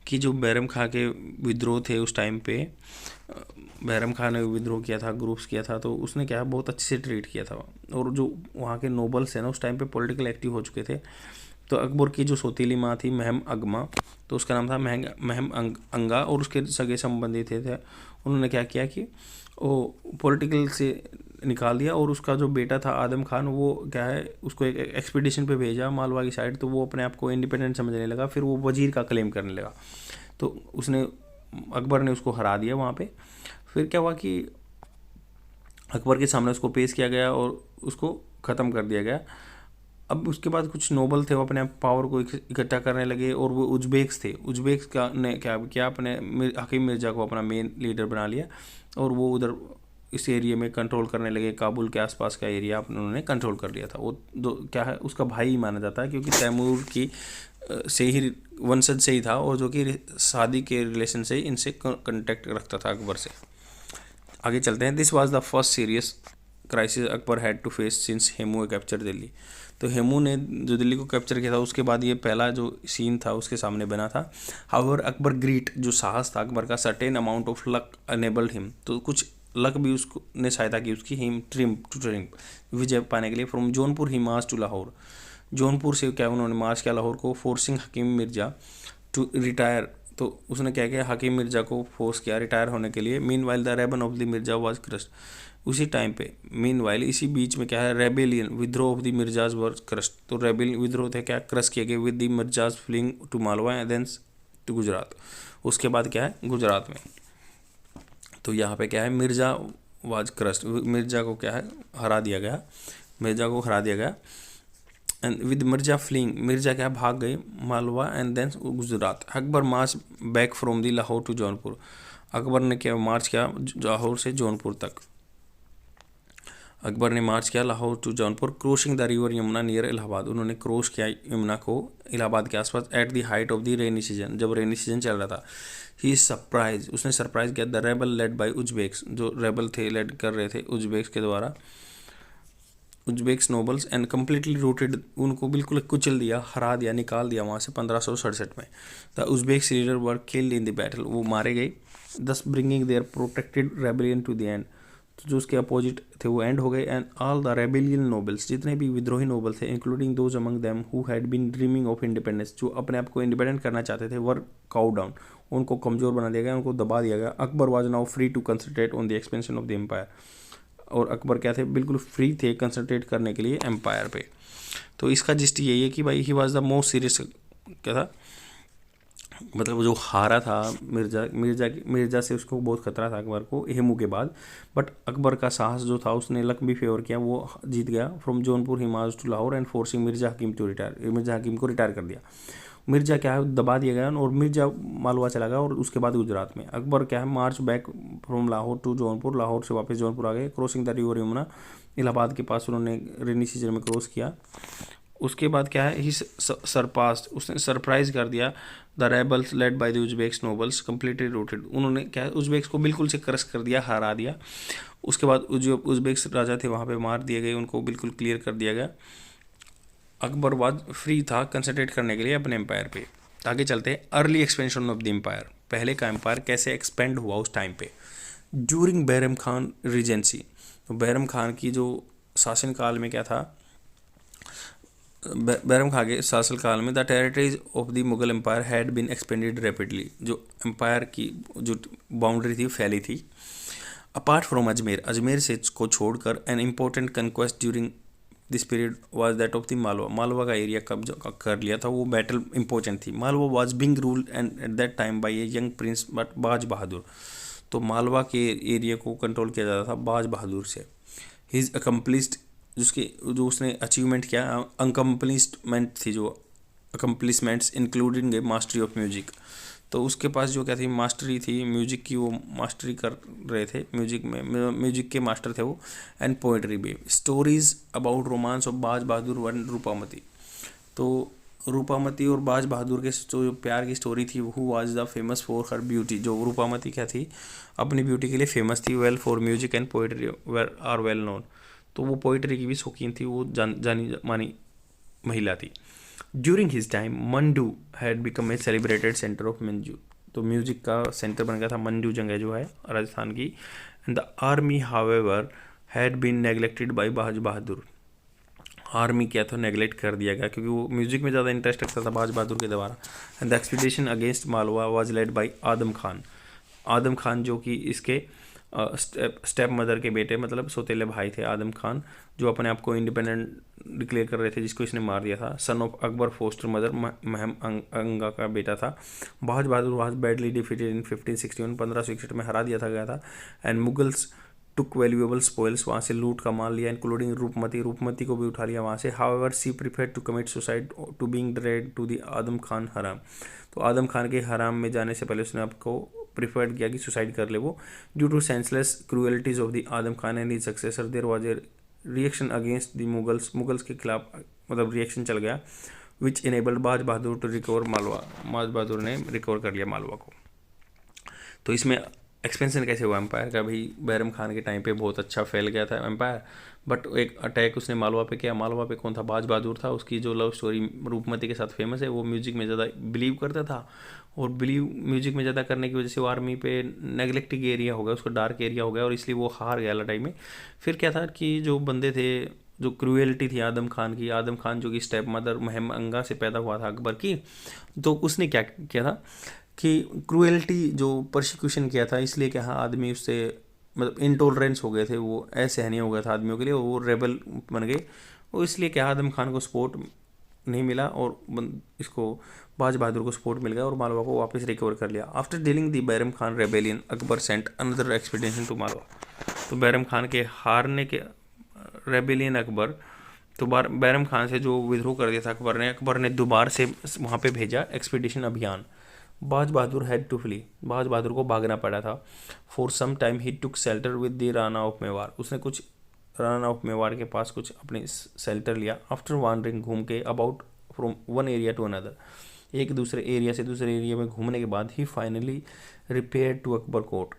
कि जो बैरम खां के विद्रोह थे उस टाइम पे, बैरम खां ने विद्रोह किया था, ग्रुप्स किया था, तो उसने क्या बहुत अच्छे से ट्रीट किया था, और जो वहाँ के नोबल्स हैं ना उस टाइम पे पॉलिटिकल एक्टिव हो चुके थे। तो अकबर की जो सौतीली माँ थी महम अगमा, तो उसका नाम था महम अंगा, और उसके सगे संबंधी थे उन्होंने क्या किया कि वो पॉलिटिकल से निकाल दिया, और उसका जो बेटा था आदम खान, वो क्या है उसको एक एक्सपीडिशन पे भेजा मालवा की साइड, तो वो अपने आप को इंडिपेंडेंट समझने लगा, फिर वो वजीर का क्लेम करने लगा, तो उसने अकबर ने उसको हरा दिया वहाँ पे। फिर क्या हुआ कि अकबर के सामने उसको पेश किया गया और उसको ख़त्म कर दिया गया। अब उसके बाद कुछ नोबल थे, वो अपने पावर को इकट्ठा करने लगे, और वो उज्बेक्स थे, उज्बेक्स का ने क्या किया अपने हकीम मिर्ज़ा को अपना मेन लीडर बना लिया, और वो उधर इस एरिया में कंट्रोल करने लगे, काबुल के आसपास का एरिया उन्होंने कंट्रोल कर लिया था। वो दो क्या है उसका भाई ही माना जाता है, क्योंकि तैमूर की से ही वंशज से ही था, और जो कि शादी के रिलेशन से इनसे कंटेक्ट रखता था अकबर से। आगे चलते हैं। This was the first serious crisis Akbar had to face since Hemu capture Delhi. तो हेमू ने जो दिल्ली को कैप्चर किया था उसके बाद ये पहला जो सीन था उसके सामने बना था। हाउएवर अकबर ग्रीट, जो साहस था अकबर का, certain amount of luck enabled him, तो कुछ लक भी उसको ने सहायता की उसकी, हिम ट्रिम विजय पाने के लिए। From Jaunpur he march to Lahore, Jaunpur से क्या उन्होंने मार्च किया लाहौर को। Forcing Hakim Mirza to retire, तो उसने क्या किया हकीम मिर्जा को फोर्स किया रिटायर होने के लिए। Meanwhile the rebellion of the Mirza was crushed, उसी टाइम पे मीन वाइल इसी बीच में क्या है रेबेलियन विद्रोह of the Mirzas were crushed, तो रेबेल विद्रोह थे क्या क्रश किए गए with the Mirzas fleeing to Malwa and then to Gujarat. उसके बाद क्या है गुजरात में, तो यहाँ पे क्या है मिर्जा वाज क्रस्ट, मिर्जा को क्या है हरा दिया गया, मिर्जा को हरा दिया गया। And with Mirza fleeing, Mirza क्या भाग गए Malwa and then Gujarat. Akbar march back from the Lahore to Jaunpur, Akbar ने क्या मार्च किया लाहौर से जौनपुर तक। अकबर ने मार्च किया Lahore to Jaunpur. Crossing the river Yamuna near Allahabad, उन्होंने क्रॉस किया यमुना को इलाहाबाद के आसपास। At the height of the rainy season, जब रेनी सीजन चल रहा था। ही सरप्राइज, उसने सरप्राइज किया the rebel led by Uzbeks, जो रेबल थे लेड कर रहे थे उज्बेक्स के द्वारा। Uzbeks nobles and completely routed, उनको बिल्कुल कुचल दिया, हरा दिया, निकाल दिया वहाँ से 1567 में। The Uzbeks leader were killed in the battle, वो मारे गए, thus bringing their protected rebellion to the end, तो जो उसके अपोजिट थे वो एंड हो गए। And all the rebellion nobles, जितने भी विद्रोही नोबल थे, including those among them who had been dreaming of independence, जो अपने आप को इंडिपेंडेंट करना चाहते थे, वर काउ डाउन, उनको कमज़ोर बना दिया गया, उनको दबा दिया गया। Akbar was now free to concentrate on the expansion of the empire, और अकबर क्या थे, बिल्कुल फ्री थे कंसंट्रेट करने के लिए एम्पायर पे। तो इसका जिस्ट यही है कि भाई he was the most serious, क्या था, मतलब जो हारा था मिर्जा से उसको बहुत खतरा था अकबर को हेमू के बाद, बट अकबर का साहस जो था, उसने लक भी फेवर किया, वो जीत गया। From Jaunpur he march to Lahore and forcing Mirza Hakim to retire, Mirza Hakim को रिटायर कर दिया। मिर्जा क्या है दबा दिया गया और मिर्जा मालवा चला गया, और उसके बाद गुजरात में। अकबर क्या है march back from Lahore to Jaunpur, Lahore से वापस जौनपुर आ गए, crossing the river Yamuna, Allahabad के पास उन्होंने रेनी सीजन में क्रॉस किया। उसके बाद क्या है, ही सरपास्ट, उसने सरप्राइज कर दिया the rebels led by the Uzbeks nobles completely rooted, उन्होंने क्या उज्बेक्स को बिल्कुल से क्रश कर दिया, हरा दिया। उसके बाद जो उज्बेक्स राजा थे वहाँ पे मार दिए गए, उनको बिल्कुल क्लियर कर दिया गया। अकबर वाज फ्री था कंसंट्रेट करने के लिए अपने एम्पायर पे। आगे चलते हैं, early expansion of the empire, पहले का एम्पायर कैसे एक्सपेंड हुआ उस टाइम पे। ड्यूरिंग बैरम खान रीजेंसी, तो बैरम खान की जो शासनकाल में क्या था, बैरम खान के शासनकाल में the territories of the Mughal empire had been expanded rapidly, जो एम्पायर की जो बाउंड्री थी फैली थी। अपार्ट फ्रॉम अजमेर, अजमेर से को छोड़कर an important conquest during this period was that of the Malwa, Malwa का एरिया कब्जा कर लिया था, वो बैटल इंपॉर्टेंट थी। Malwa was being ruled and at that time by a young prince but Baz Bahadur, तो मालवा के एरिया को कंट्रोल किया जाता था बाज बहादुर से। हिज अकम्पलिस्ड, जो उसने अचीवमेंट किया, अकम्पलिशमेंट थी, जो accomplishments including A mastery of music, तो उसके पास जो क्या थी मास्टरी थी म्यूजिक की, वो मास्टरी कर रहे थे म्यूजिक में, म्यूजिक के मास्टर थे वो। एंड पोइट्री भी, स्टोरीज अबाउट रोमांस ऑफ बाज बहादुर वन रूपामती, तो रूपामती और बाज बहादुर के जो प्यार की स्टोरी थी, who was the famous for her beauty, जो रूपामती क्या थी अपनी ब्यूटी के लिए फेमस थी, well for music and poetry are well known, तो वो पोइट्री की भी शौकीन थी, वो जानी मानी महिला थी। During his time mandu had become a celebrated centre of Manju, तो म्यूजिक का सेंटर बन गया था मंडू जगह जो है राजस्थान की। And the army however had been neglected by Baz Bahadur, army क्या था नेगलेक्ट कर दिया गया क्योंकि वो म्यूजिक में ज़्यादा इंटरेस्ट रखता था बाज बहादुर के द्वारा। And the expedition against Malwa was led by Adham Khan, Adham Khan जो कि इसके स्टेप मदर के बेटे, मतलब सौतेले भाई थे आदम खान, जो अपने आप को इंडिपेंडेंट डिक्लेयर कर रहे थे, जिसको इसने मार दिया था। Son of Akbar foster mother Maham Anga का बेटा था। Baz Bahadur was badly defeated in 1561, 1561 में हरा दिया था गया था। And Mughals took valuable spoils, वहाँ से लूट का माल लिया, इंक्लूडिंग रूपमती को भी उठा लिया वहाँ से। However she prefer to commit suicide to being dragged to the Adham Khan harem, तो आदम खान के हराम में जाने से पहले उसने आपको प्रिफर्ड किया कि सुसाइड कर ले वो। Due to senseless cruelties of the Adham Khan and his successor there was a reaction against the Mughals के खिलाफ, मतलब रिएक्शन चल गया, विच इनेबल्ड बाज बहादुर टू रिकवर मालवा, बाज बहादुर ने रिकवर कर लिया मालवा को। तो इसमें एक्सपेंशन कैसे हुआ एम्पायर का, भाई बैरम खान के टाइम पे बहुत अच्छा फैल गया था एम्पायर, बट एक अटैक उसने मालवा पे किया। मालवा पे कौन था, बाज बहादुर था, उसकी जो लव स्टोरी रूपमती के साथ फेमस है, वो म्यूजिक में ज़्यादा बिलीव करता था, और बिलीव म्यूजिक में ज़्यादा करने की वजह से वो आर्मी पे नेगलेक्टिंग एरिया हो गया, उसको डार्क एरिया हो गया, और इसलिए वो हार गया लड़ाई में। फिर क्या था कि जो बंदे थे, जो क्रूएलिटी थी आदम खान की, आदम खान जो कि स्टेप मदर महम अंगा से पैदा हुआ था अकबर की, तो उसने क्या किया था कि क्रूएलिटी जो परसिक्यूशन किया था, इसलिए क्या आदमी उससे मतलब इंटॉलरेंस हो गए थे, वो असहनीय हो गया था आदमियों के लिए, वो रेबल बन गए, और इसलिए क्या आदम खान को सपोर्ट नहीं मिला, और इसको बाज बहादुर को सपोर्ट मिल गया और मालवा को वापस रिकवर कर लिया। After dealing the Bairam Khan rebellion Akbar sent another expedition to Malwa, तो बैरम खान के हारने के रेबेलियन अकबर, तो बैरम खान से जो विद्रोह कर दिया था अकबर ने दोबारा से वहाँ पे भेजा एक्सपीडिशन अभियान। बाज बहादुर हैड टू फ्ली, बाज बहादुर को भागना पड़ा था। For some time he took shelter with the Rana of Mewar, उसने कुछ राणा ऑफ मेवाड़ के पास कुछ अपने शेल्टर लिया। आफ्टर वांडरिंग, घूम के, about from one area to another, एक दूसरे एरिया से दूसरे एरिया में घूमने के बाद he finally repair to Akbar court,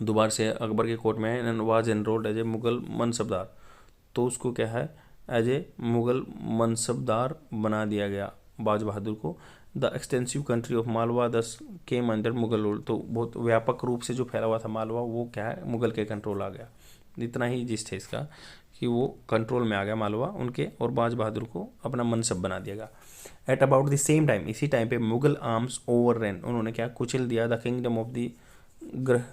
दोबारा से अकबर के कोर्ट में, and was enrolled as a Mughal mansabdar, तो उसको क्या है एज ए मुग़ल मनसबदार बना दिया गया बाज बहादुर को। The extensive country of Malwa दस केम अंडर मुग़ल रूल, तो बहुत व्यापक रूप से जो फैला हुआ था मालवा वो क्या है मुग़ल के कंट्रोल आ गया। इतना ही जिस थे इसका कि वो कंट्रोल में आ गया मालवा उनके, और बाज बहादुर को अपना मनसब बना दिया गया। At about the same time, इसी टाइम पे मुग़ल आर्म्स ओवररन, उन्होंने क्या कुचल दिया द किंगडम ऑफ द ग्रह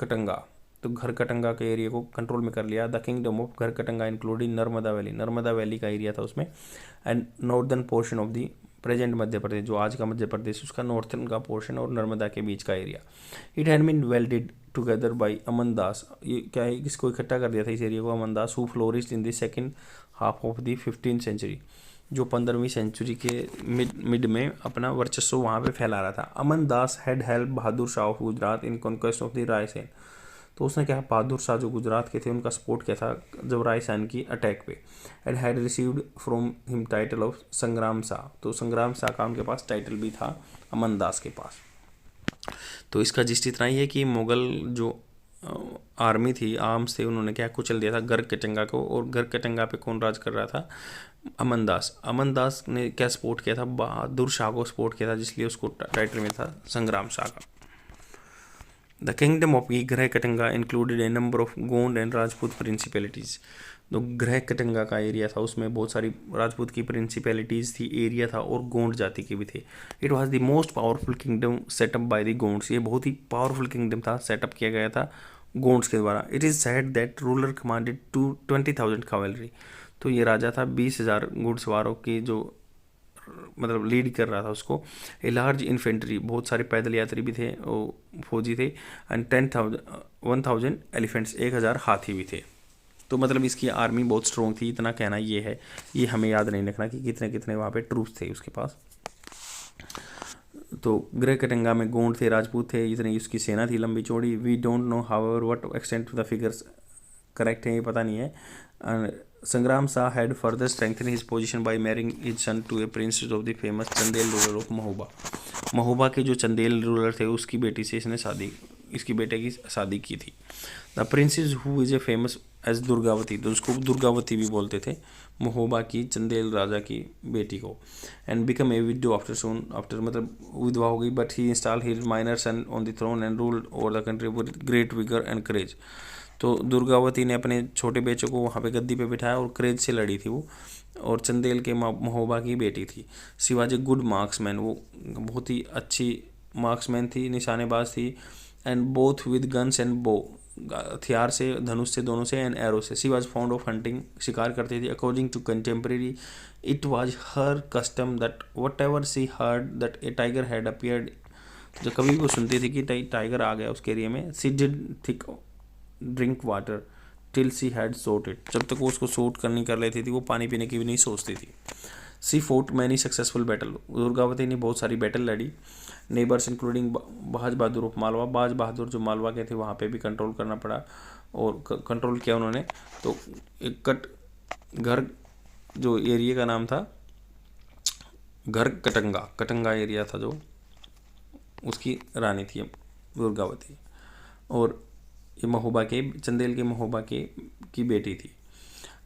कटंगा, तो घर कटंगा के एरिया को कंट्रोल में कर लिया। The kingdom of Garha Katanga including Narmada valley, Narmada valley का एरिया था उसमें, and northern portion of the present Madhya Pradesh, जो आज का मध्य प्रदेश उसका नॉर्थर्न का पोर्शन और नर्मदा के बीच का area. It had been welded together by Aman Das, ये क्या है किसको इकट्ठा कर दिया था इस एरिया को, Aman Das, who flourished in the second half of the 15th century, जो 15वीं सेंचुरी के मिड में अपना वर्चस्व वहाँ पे फैला रहा था। Aman Das had help Bahadur Shah of Gujarat in conquest of the Raisen, तो उसने क्या बहादुर शाह जो गुजरात के थे उनका सपोर्ट किया था जब रायसेन की अटैक पे। And had received from him title of संग्राम शाह, तो संग्राम शाह का उनके पास टाइटल भी था अमन दास के पास। तो इसका जिस्ट इतना ही है कि मुग़ल जो आर्मी थी, आर्म्स थे, उन्होंने क्या कुचल दिया था गर्ग कटंगा को, और गर्ग कटंगा पे कौन राज कर रहा था, अमन दास। अमन दास ने क्या सपोर्ट किया था, बहादुर शाह को सपोर्ट किया था, जिसलिए उसको टाइटल में था संग्राम शाह का। The kingdom of Garha Katanga included a number of Gond and Rajput principalities, तो ग्रह कटंगा का एरिया था उसमें बहुत सारी राजपूत की प्रिंसिपैलिटीज़ थी, एरिया था, और गोंड जाति के भी थे। It was the most powerful kingdom setup by the Gonds, ये बहुत ही पावरफुल किंगडम था, सेटअप किया गया था गोंड्स के द्वारा। It is said that ruler commanded 20,000 कावलरी, तो ये राजा था 20,000 घुड़सवारों की जो मतलब लीड कर रहा था उसको। ए लार्ज इन्फेंट्री, बहुत सारे पैदल यात्री भी थे, वो फौजी थे, एंड 1,000 एलिफेंट्स, 1,000 हाथी भी थे। तो मतलब इसकी आर्मी बहुत स्ट्रॉन्ग थी, इतना कहना ये है, ये हमें याद नहीं रखना कि कितने कितने वहाँ पे ट्रूप्स थे उसके पास। तो ग्रह कटंगा में गोंड थे, राजपूत थे, इतनी उसकी सेना थी लंबी चौड़ी। We don't know however what extent the figures correct है, ये पता नहीं है। Sangram Shah had further strengthen his position by marrying his son to a prince of the famous Chandel ruler of Mahoba, Mahoba के जो चंदेल रूलर थे उसकी बेटी से इसने इसकी बेटे की शादी की थी। The princess who is a famous as Durgavati, तो उसको दुर्गावती भी बोलते थे, महोबा की चंदेल राजा की बेटी को। And become a widow after soon, after मतलब विधवा हो गई, but he install his minor son on the throne and ruled over the country with great vigour and courage, तो दुर्गावती ने अपने छोटे बेचों को वहाँ पे गद्दी पे बिठाया और क्रेज से लड़ी थी वो, और चंदेल के महोबा की बेटी थी। शिवाजी गुड मार्क्समैन, वो बहुत ही अच्छी मार्क्समैन थी, निशानेबाज थी, and both with guns and bow, हथियार से, धनुष से, दोनों से, एंड एरो से। She was fond of hunting, शिकार करती थी। According to contemporary it was her custom that whatever she heard that a tiger had appeared, जो कभी भी वो सुनती थी कि टाइगर आ गया उसके एरिया में, she did thick drink water till she had shot it, जब तक वो उसको सोट करनी कर लेती थी वो पानी पीने की भी नहीं सोचती थी। She fought many successful battle, Durgavati ने बहुत सारी बैटल लड़ी। नेबर्स इंक्लूडिंग बाज बहादुर ऑफ मालवा, बाज बहादुर जो मालवा के थे वहाँ पे भी कंट्रोल करना पड़ा, और कंट्रोल किया उन्होंने। तो एक कट घर जो एरिया का नाम था घर कटंगा, कटंगा एरिया था जो, उसकी रानी थी दुर्गावती, और ये महोबा के चंदेल के महोबा के की बेटी थी।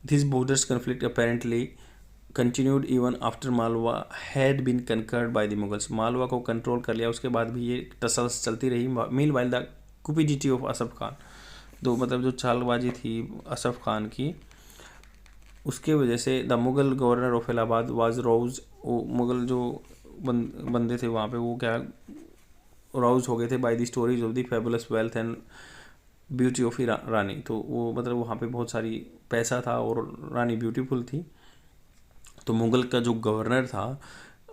This borders conflict apparently continued even after Malwa had been conquered by the Mughals, Malwa को कंट्रोल कर लिया उसके बाद भी ये टसल्स चलती रही। Meanwhile the cupidity of Asaf Khan, तो मतलब जो चालबाजी थी असफ खान की, उसके वजह से the Mughal governor of Allahabad was Rouse, वो मुगल जो बंदे थे वहाँ पे वो क्या राउज हो गए थे by the stories of the fabulous wealth and beauty of Rani, तो वो मतलब वहाँ पे बहुत सारी पैसा था और रानी ब्यूटीफुल थी। तो मुग़ल का जो गवर्नर था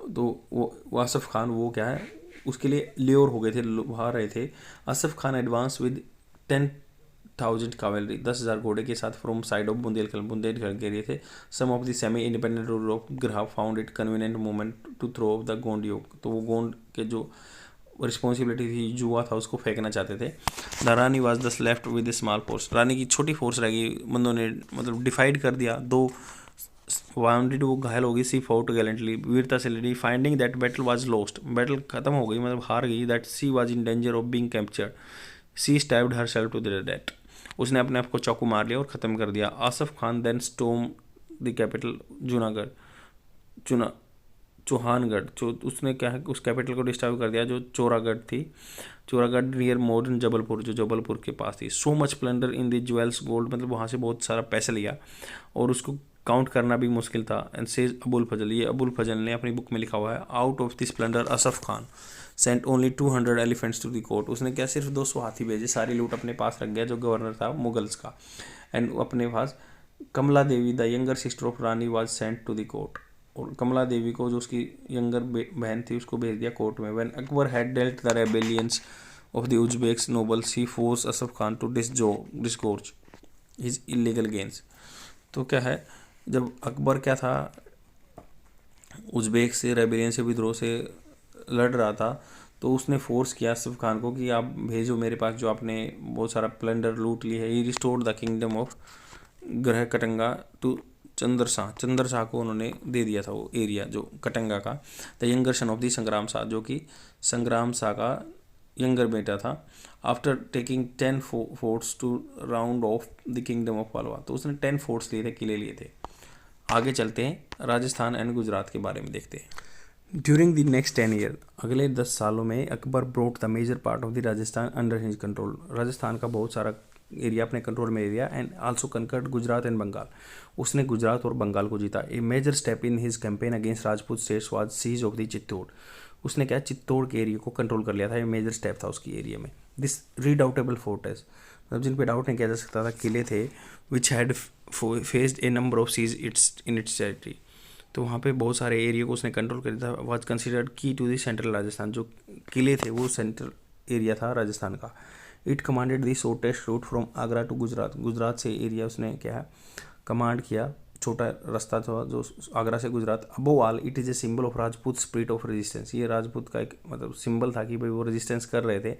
तो वो असफ़ खान, वो क्या है उसके लिए ल्योर हो गए थे, लुभा रहे थे। असफ़ खान एडवांस विद 10,000 कावलरी, 10,000 घोड़े के साथ फ्रॉम साइड ऑफ बुंदेलखंड के लिए थे। Some of the semi independent ruler of Garha found it convenient moment to throw off the Gond yoke, तो वो गोंड के जो रिस्पॉन्सिबिलिटी थी, जुआ था, उसको फेंकना चाहते थे। द रानी वाज दस लेफ्ट विद स्मॉल फोर्स, रानी की छोटी फोर्स रह गई, बंदों ने मतलब डिफाइड कर दिया, दो वाउंडेड, वो घायल हो गई। सी फॉट गैलेंटली, वीरता से लड़ी। Finding that battle was lost, battle खत्म हो गई मतलब हार गई। That she was in danger of being captured, she stabbed herself to the death, उसने अपने आप को चाकू मार लिया और ख़त्म कर दिया। Asaf Khan then storm the capital Chauhangarh, जो उसने क्या है उस कैपिटल को डिस्टर्ब कर दिया जो चौरागढ़ थी, चौरागढ़ नियर मॉडर्न जबलपुर, जो जबलपुर के पास थी। So much plunder in the jewels gold, मतलब वहाँ से बहुत सारा पैसा लिया और उसको काउंट करना भी मुश्किल था। एंड सेज अबुल फजल, ये अबुल फजल ने अपनी बुक में लिखा हुआ है, out of this plunder Asaf Khan sent only 200 elephants to the court. उसने क्या सिर्फ 200 हाथी भेजे, सारी लूट अपने पास रख गया जो गवर्नर था मुगल्स का। एंड अपने पास Kamla Devi the younger sister of Rani was sent to the court, और कमला देवी को जो उसकी यंगर बहन थी उसको भेज दिया कोर्ट में। When Akbar had dealt the rebellions of the Uzbeks nobles he forced Asaf Khan to disgorge his illegal gains. तो क्या है, जब अकबर क्या था उज्बेक से रेबेलियन से विद्रोह से लड़ रहा था, तो उसने फोर्स किया असफ खान को कि आप भेजो मेरे पास जो आपने बहुत सारा प्लंडर लूट ली है। ही restored the kingdom of Garha Katanga to चंद्र शाह को उन्होंने दे दिया था वो एरिया जो कटंगा का। The younger son of the संग्राम शाह, जो कि संग्राम शाह का यंगर बेटा था। After taking 10 forts to round off the kingdom of Palwa, तो उसने 10 फोर्ट्स लिए थे, किले लिए थे। आगे चलते हैं, राजस्थान एंड गुजरात के बारे में देखते हैं। ड्यूरिंग द नेक्स्ट 10 ईयर, अगले 10 सालों में Akbar brought the major part of the Rajasthan under his control, Rajasthan का बहुत सारा एरिया अपने कंट्रोल में area. And also conquered Gujarat and Bengal, उसने गुजरात और बंगाल को जीता। A major step in his campaign against Rajput states was siege of the Chittor, उसने क्या चित्तौड़ के एरिया को कंट्रोल कर लिया था, ये मेजर स्टेप था उसकी एरिया में। दिस रीडाउटेबल फोर्ट्रेस, मतलब जिन पे डाउट नहीं किया जा सकता था, किले थे which had faced a number of siege in its territory, तो वहाँ पे बहुत सारे एरिया को उसने कंट्रोल कर दिया था। Was considered key to the central Rajasthan, जो किले थे वो सेंट्रल एरिया था राजस्थान का। It commanded the shortest route from Agra to Gujarat, Gujarat से एरिया उसने क्या है कमांड किया, छोटा रास्ता था जो आगरा से Gujarat. Above all it is a symbol of Rajput spirit of resistance, ये राजपूत का एक मतलब सिंबल था कि भाई वो रेजिस्टेंस कर रहे थे।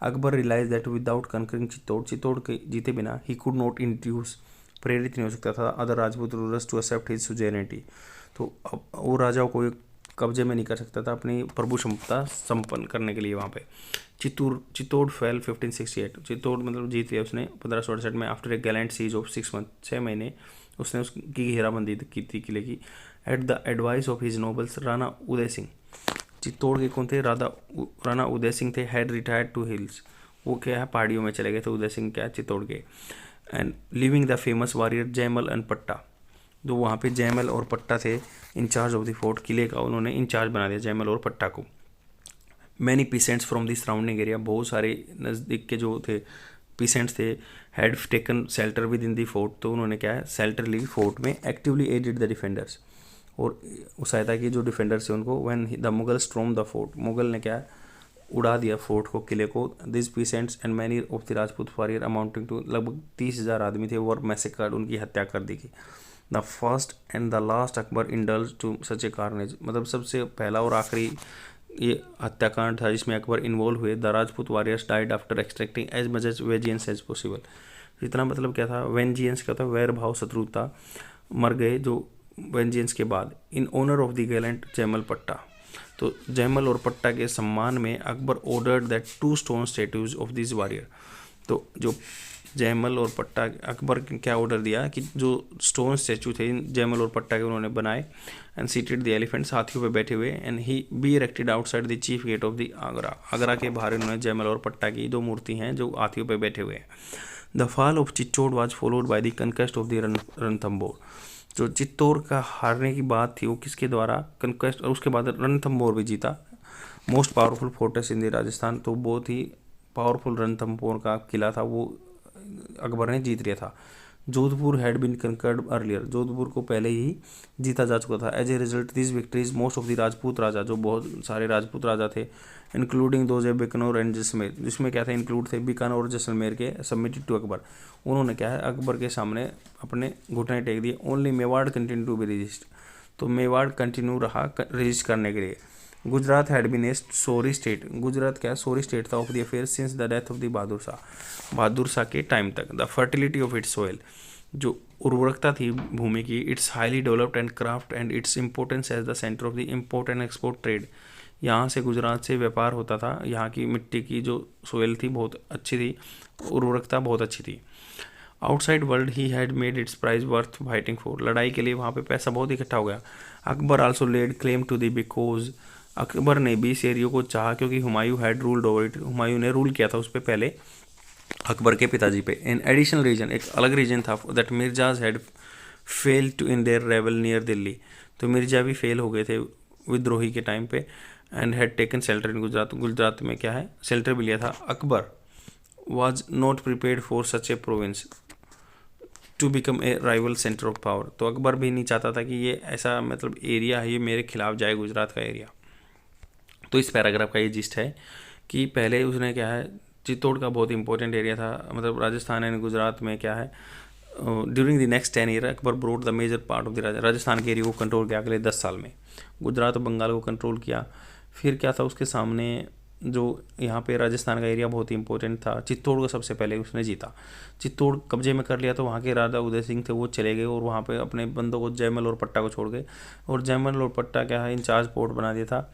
Akbar realise that without conquering Chittor के जीते बिना ही कुड नॉट इंड्यूस, प्रेरित नहीं हो सकता था other Rajput rulers to accept his suzerainty, तो वो राजाओं को कब्जे में नहीं कर सकता था अपनी प्रभु क्षमता संपन्न करने के लिए वहाँ पे। चित्तौड़ फेल 1568, चित्तौड़ मतलब जीत लिया उसने 1568 में। After a gallant siege of 6 month, 6 महीने उसने उसकी घेराबंदी की थी किले की। At the advice of his nobles Rana Uday Singh, Chittor के कौन थे, राणा उदय सिंह थे, हैड रिटायर्ड टू हिल्स, वो क्या है पहाड़ियों में चले गए थे उदय सिंह क्या चित्तौड़ के। And leaving the famous warrior Jaimal and Patta, जो वहाँ पे जयमल और पट्टा थे इंचार्ज ऑफ द फोर्ट, किले का उन्होंने इंचार्ज बना दिया जयमल और पट्टा को। Many peasants from the surrounding area, बहुत सारे नज़दीक के जो थे पीसेंट्स थे, had taken shelter within the fort, तो उन्होंने क्या है शेल्टर ली फोर्ट में। एक्टिवली एडेड द डिफेंडर्स, और सहायता की जो डिफेंडर्स थे उनको। When the Mughal stormed the fort, Mughal ने क्या उड़ा दिया फोर्ट को, किले को। This peasants and many of the Rajput warrior amounting to लगभग 30,000 आदमी थे, वर मैसेकर्ड, उनकी हत्या कर दी गई। The first and the last Akbar indulge to such a carnage, मतलब सबसे पहला और आखिरी ये हत्याकांड था जिसमें अकबर इन्वॉल्व हुए। The Rajput warriors died after extracting as much as vengeance as possible, इतना मतलब क्या था वेंजियंस क्या था, वैर भाव शत्रुता, मर गए जो वेंजियंस के बाद। In honour of the gallant Jaimal Patta, तो जयमल और पट्टा के सम्मान में Akbar ordered that 2 stone statues of this warrior, तो जो जयमल और पट्टा अकबर ने क्या ऑर्डर दिया कि जो स्टोन स्टैचू थे जयमल और पट्टा के उन्होंने बनाए। एंड सीटेड द एलिफेंट्स, हाथियों पे बैठे हुए। And he be erected outside the chief gate of the Agra, Agra के बाहर उन्होंने जयमल और पट्टा की 2 मूर्ति हैं जो हाथियों पे बैठे हुए हैं। The fall of Chittor was followed by the conquest of the Ranthambore, जो चित्तौड़ का हारने की बात थी वो किसके द्वारा कंक्वेस्ट, और उसके बाद रणथंबोर भी जीता। Most powerful fortress in the Rajasthan, तो बहुत ही पावरफुल रणथंबोर का किला था वो अकबर ने जीत लिया था। Jodhpur had been conquered earlier, Jodhpur को पहले ही जीता जा चुका था। As a result this victories most of the Rajput raja, जो बहुत सारे राजपूत राजा थे including those a Bikaner and Jaisalmer, जिसमें क्या था इंक्लूड थे बीकानेर और जैसलमेर के, सबमिटेड टू अकबर, उन्होंने क्या है अकबर के सामने अपने घुटने टेक दिए। Only Mewar continue to be resist, तो मेवाड़ कंटिन्यू रहा रजिस्ट करने के लिए। Gujarat had been a sorry state, Gujarat क्या सोरी स्टेट था of the affair since the death of the Bahadur Shah के टाइम तक। The fertility of its soil, जो उर्वरकता थी भूमि की, its highly developed and craft and its importance as the centre of the import and export trade, यहाँ से गुजरात से व्यापार होता था। यहाँ की मिट्टी की जो सोइल थी बहुत अच्छी थी, उर्वरकता बहुत अच्छी थी। Outside world he had made its prize worth fighting for, लड़ाई के लिए वहाँ पे पैसा बहुत इकट्ठा हो गया। Akbar also laid claim to the because, Akbar ने भी इस एरिया को चाहा क्योंकि Humayun had ruled over it, Humayun ने रूल किया था उस पर पहले अकबर के पिताजी पे। इन एडिशनल रीजन, एक अलग रीजन था that Mirzas had fail to in their revolt near Delhi, तो मिर्जा भी फेल हो गए थे विद्रोही के टाइम पे। And had taken shelter in Gujarat, Gujarat में क्या है शेल्टर भी लिया था। Akbar was not prepared for such a province to become a rival centre of power, तो अकबर भी नहीं चाहता था कि ये ऐसा मतलब एरिया है ये मेरे खिलाफ जाए गुजरात का एरिया। तो इस पैराग्राफ का ये जिस्ट है कि पहले उसने क्या है चित्तौड़ का बहुत इंपॉर्टेंट एरिया था, मतलब राजस्थान एंड गुजरात में क्या है during the next 10 year Akbar brought the major part of the Rajasthan के एरिया को कंट्रोल किया अगले 10 साल में, गुजरात और बंगाल को कंट्रोल किया। फिर क्या था उसके सामने जो यहाँ पे राजस्थान का एरिया बहुत ही इंपॉर्टेंट था, चित्तौड़ को सबसे पहले उसने जीता, चित्तौड़ कब्जे में कर लिया। तो वहाँ के राजा उदय सिंह थे वो चले गए और वहाँ पे अपने बंदों को जयमल और पट्टा को छोड़ गए, और जयमल और पट्टा क्या है इंचार्ज पोर्ट बना दिया था।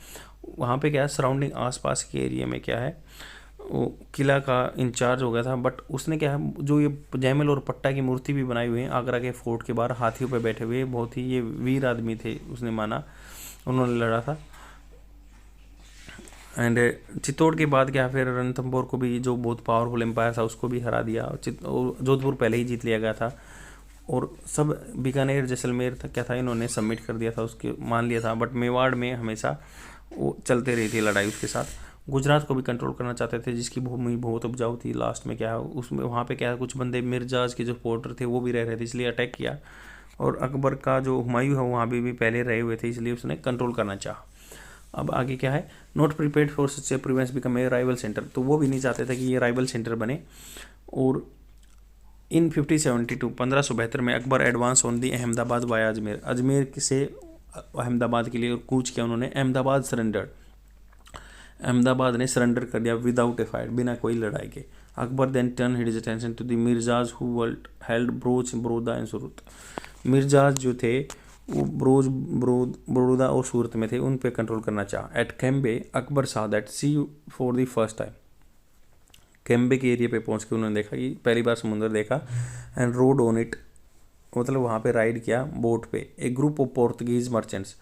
वहाँ पे क्या है सराउंडिंग आसपास के एरिया में क्या है वो किला का इंचार्ज हो गया था। बट उसने क्या है जो ये जयमल और पट्टा की मूर्ति भी बनाई हुई है आगरा के फोर्ट के बाहर हाथियों पर बैठे हुए, बहुत ही ये वीर आदमी थे उसने माना, उन्होंने लड़ा था। एंड चित्तौड़ के बाद क्या फिर रणथंभौर को भी जो बहुत पावरफुल एम्पायर था उसको भी हरा दिया, और जोधपुर पहले ही जीत लिया गया था, और सब बीकानेर जैसलमेर तक क्या था इन्होंने सबमिट कर दिया था, उसके मान लिया था। बट मेवाड़ में हमेशा वो चलते रही थी लड़ाई उसके साथ। गुजरात को भी कंट्रोल करना चाहते थे जिसकी भूमि बहुत उपजाऊ थी। लास्ट में क्या है उसमें वहाँ पे क्या है कुछ बंदे मिर्जाज के जो पोर्टर थे वो भी रह रहे थे इसलिए अटैक किया, और अकबर का जो हुमायूं है वहाँ भी पहले रहे हुए थे इसलिए उसने कंट्रोल करना चाहा। अब आगे क्या है not prepared for such a province become a rival centre, तो वो भी नहीं चाहते थे कि ये राइवल सेंटर बने। और इन 1572 1572 में Akbar advance on the Ahmedabad via Ajmer, Ajmer से अहमदाबाद के लिए कूच किया उन्होंने। अहमदाबाद सरेंडर, अहमदाबाद ने सरेंडर कर दिया विदाउट ए फाइट, बिना कोई लड़ाई के। Akbar then turn his attention to the Mirzas who held Broach Baroda and Surat, Mirzas जो थे वो बड़ौदा और सूरत में थे, उन पे कंट्रोल करना चाहा। Eight Cambay Akbar saw that sea for the first time, Cambay के एरिया पे पहुंच के उन्होंने देखा कि पहली बार समुंदर देखा। एंड रोड ऑन इट, मतलब वहाँ पे राइड किया बोट पे। A group of Portuguese merchants,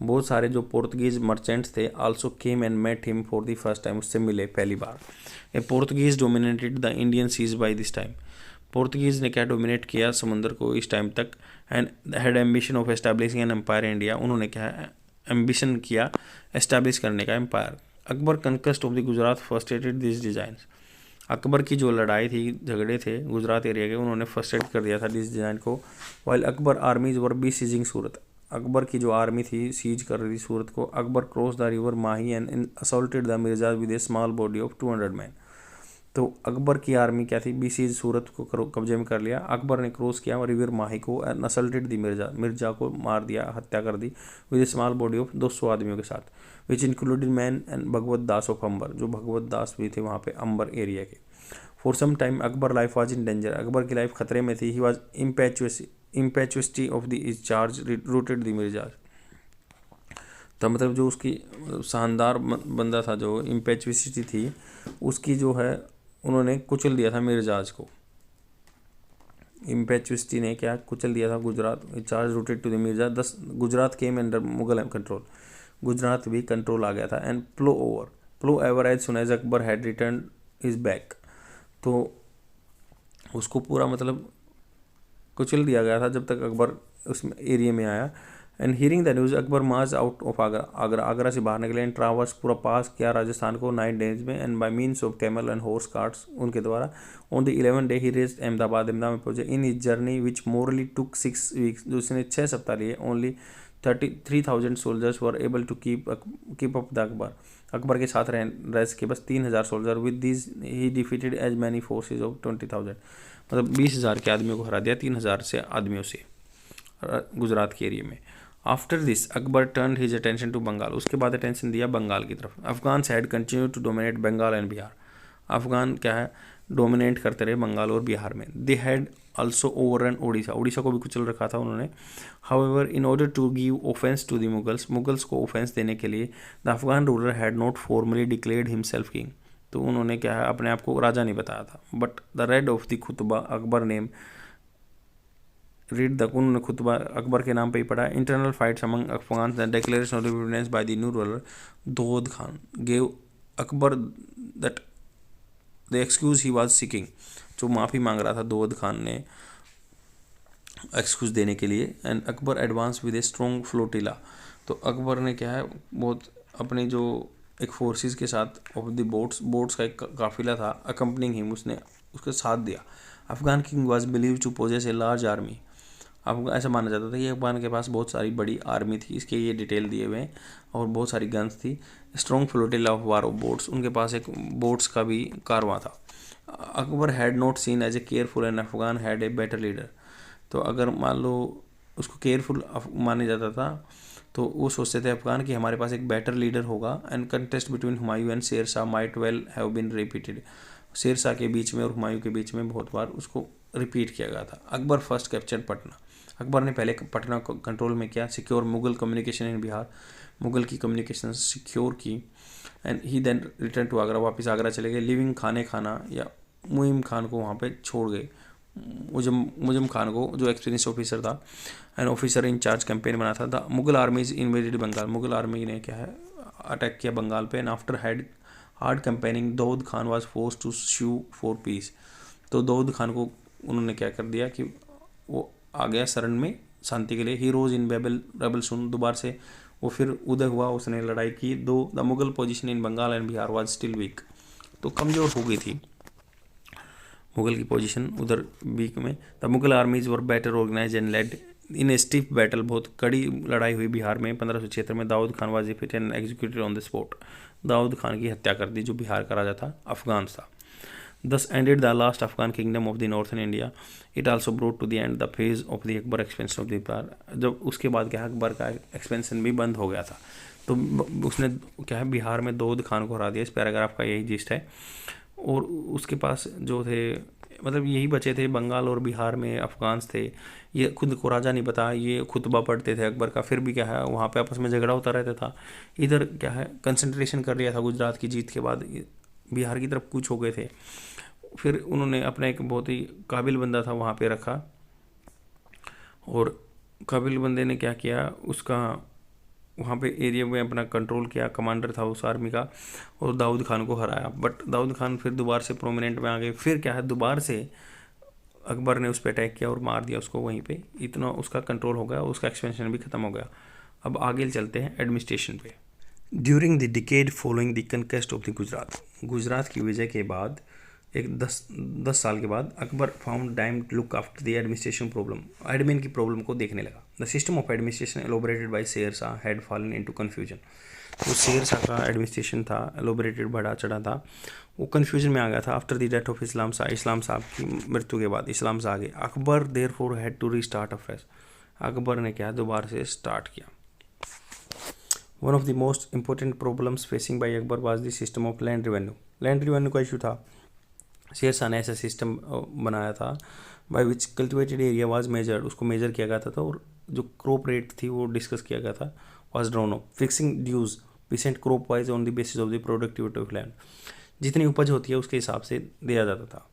बहुत सारे जो पोर्तुगीज मर्चेंट्स थे also came and met him for the first time, उससे मिले पहली बार। A Portuguese dominated the Indian seas by this time, Portuguese ने क्या डोमिनेट किया समुंदर को इस टाइम तक। And had ambition of establishing an empire India, उन्होंने क्या एम्बिशन किया एस्टैब्लिश करने का empire. Akbar conquest of the Gujarat frustrated this designs, Akbar की जो लड़ाई थी झगड़े थे गुजरात एरिया के उन्होंने फर्स्ट्रेट कर दिया था दिस डिजाइन को। वाइल अकबर आर्मीज वर बी सीजिंग सूरत, अकबर की जो आर्मी थी सीज कर रही थी सूरत को। Akbar cross the river Mahi and assaulted the Mirzas with a small body of 200 man, तो अकबर की आर्मी क्या थी बीसीज सूरत को कब्जे में कर लिया। अकबर ने क्रॉस किया रिवर माही को एंड असल्टेड दी मिर्जा को मार दिया, हत्या कर दी with a small body of 200 आदमियों के साथ, which included man and Bhagwat Das of Amber, जो भगवत दास भी थे वहाँ पे अंबर एरिया के। For some time Akbar life was in danger, Akbar की लाइफ खतरे में थी। He was impetuosity of the charge routed the Mirzas, तो मतलब जो उसकी शानदार बंदा था जो इम्पेचुअसिटी थी उसकी जो है उन्होंने कुचल दिया था मिर्जाज को। इम्पेचुअसिटी ने क्या कुचल दिया था Gujarat, charge routed to the Mirza. 10 Gujarat came under Mughal control, Gujarat भी कंट्रोल आ गया था। And however as soon as Akbar had return is back, तो उसको पूरा मतलब कुचल दिया गया था जब तक अकबर उस एरिया में आया। And hearing the news Akbar March out of Agra से बाहर निकले एंड ट्रावर्स पूरा पास किया राजस्थान को 9 डेज में and by means of camel and horse carts उनके द्वारा। On the 11th day he rest Ahmedabad में पहुंचे। In his journey which merely took 6 weeks, जो उसने 6 सप्ताह लिए। Only 33,000 soldiers were able to keep up the Akbar, Akbar के साथ रह सके बस 3,000 soldier. With this he defeated as many forces of 20,000, मतलब 20,000 के आदमियों को हरा दिया 3,000 से आदमियों से गुजरात के एरिया में। After this Akbar turn his attention to Bengal, उसके बाद अटेंशन दिया बंगाल की तरफ। Afghan had continue to dominate Bengal and Bihar, Afghan क्या है डोमिनेट करते रहे बंगाल और बिहार में। They had also overrun Orissa, Orissa को भी कुचल रखा था उन्होंने। However in order to give offence to the Mughals, Mughals को ऑफेंस देने के लिए the Afghan ruler had not formally declared himself king, तो उन्होंने क्या है अपने आप को राजा नहीं बताया था। But the read of the khutba Akbar name read the उन्होंने खुतबा अकबर के नाम पे ही पढ़ा। Internal fights among Afghan the declaration of independence by the new ruler Daud Khan gave Akbar that the excuse he was seeking, जो माफ़ी मांग रहा था दाऊद खान ने एक्सक्यूज देने के लिए। And Akbar advance with a strong flotilla, तो अकबर ने क्या है बहुत अपने जो एक फोर्सेस के साथ ऑफ द बोट्स का एक काफिला था अकम्पनिंग हिम, उसने उसके साथ दिया। Afghan king was believe to possess a large army, अब ऐसा माना जाता था कि अफगान के पास बहुत सारी बड़ी आर्मी थी, इसके ये डिटेल दिए हुए हैं, और बहुत सारी गन्स थी। Strong flotilla of war of boats, उनके पास एक बोट्स का भी कारवां था। Akbar had not seen as a careful and Afghan had a better leader, तो अगर मान लो उसको केयरफुल माने जाता था तो वो सोचते थे अफगान कि हमारे पास एक बेटर लीडर होगा। And contest between Humayun and Sher Shah might well have been repeated, Sher Shah के बीच में और हुमायूं के बीच में बहुत बार उसको रिपीट किया गया था। अकबर फर्स्ट कैप्चर्ड पटना, अकबर ने पहले पटना को कंट्रोल में किया। Secure Mughal communication in Bihar, Mughal की कम्युनिकेशन सिक्योर की। And he then return to Agra, वापस आगरा चले गए। लिविंग खाना या मुइम खान को वहाँ पे छोड़ गए, मुजम खान को जो एक्सपीरियंस ऑफिसर था and officer in charge campaign बना था। The Mughal armies invaded Bengal, Mughal army ने क्या है अटैक किया बंगाल पे। And after hard campaigning Daud Khan was force to sue for peace, तो दाऊद खान को उन्होंने क्या कर दिया कि वो आ गया शरण में शांति के लिए। हीरोज इन रेबल सुन, दोबारा से वो फिर उदय हुआ, उसने लड़ाई की। Though the Mughal position in Bengal and Bihar was still weak, तो कमज़ोर हो गई थी मुगल की पोजीशन उधर वीक में। The Mughal armies were better organise and led in a stiff battle, बहुत कड़ी लड़ाई हुई बिहार में 1576 में। Daud Khan was defeated and executed on the spot, Daud Khan की हत्या कर दी जो बिहार का राजा था, अफगान था। Thus ended the last Afghan kingdom of the northern India. It also brought to the end the phase of the Akbar expansion of the Bihar. जब उसके बाद क्या है अकबर का एक्सपेंशन भी बंद हो गया था, तो उसने क्या है बिहार में दाऊद खान को हरा दिया। इस पैराग्राफ का यही जिस्ट है। और उसके पास जो थे मतलब यही बचे थे बंगाल और बिहार में अफगान्स थे। ये खुद को राजा नहीं पता, ये खुतबा पढ़ते थे अकबर का, फिर भी क्या है वहाँ पे आपस में झगड़ा होता रहता था। इधर क्या है कंसंट्रेशन कर लिया था गुजरात की जीत के बाद, बिहार की तरफ कूच हो गए थे। फिर उन्होंने अपना एक बहुत ही काबिल बंदा था वहाँ पे रखा, और काबिल बंदे ने क्या किया उसका वहाँ पे एरिया में अपना कंट्रोल किया, कमांडर था उस आर्मी का, और दाऊद खान को हराया। बट दाऊद खान फिर दोबारा से प्रोमिनेंट में आ गए। फिर क्या है दोबारा से अकबर ने उस पर अटैक किया और मार दिया उसको वहीं पे, इतना उसका कंट्रोल हो गया, उसका एक्सपेंशन भी खत्म हो गया। अब आगे चलते हैं एडमिनिस्ट्रेशन पे। During the decade following the conquest of the Gujarat, Gujarat की विजय के बाद एक 10 साल के बाद Akbar found time to look after the administration problem, admin की प्रॉब्लम को देखने लगा। The system of administration elaborated by Sher Shah had fallen into confusion, तो शेर शाह का एडमिनिस्ट्रेशन था एलोबरेटेड बढ़ा चढ़ा था, वो कन्फ्यूजन में आ गया था। After the death of Islam Shah, Islam साहब की मृत्यु के बाद इस्लाम शाह आ गए। Akbar therefore had to restart afresh, Akbar ने क्या दोबारा से स्टार्ट किया। One of the most important problems facing by Akbar was the system of land revenue, land revenue का इशू था। शेर शाह ने ऐसा सिस्टम बनाया था by which cultivated area was measured, उसको मेजर किया गया था, और जो क्रॉप रेट थी वो डिस्कस किया गया था, was drawn up. Fixing dues percent crop wise on the basis of the productivity of land, जितनी उपज होती है उसके हिसाब से दिया जाता था।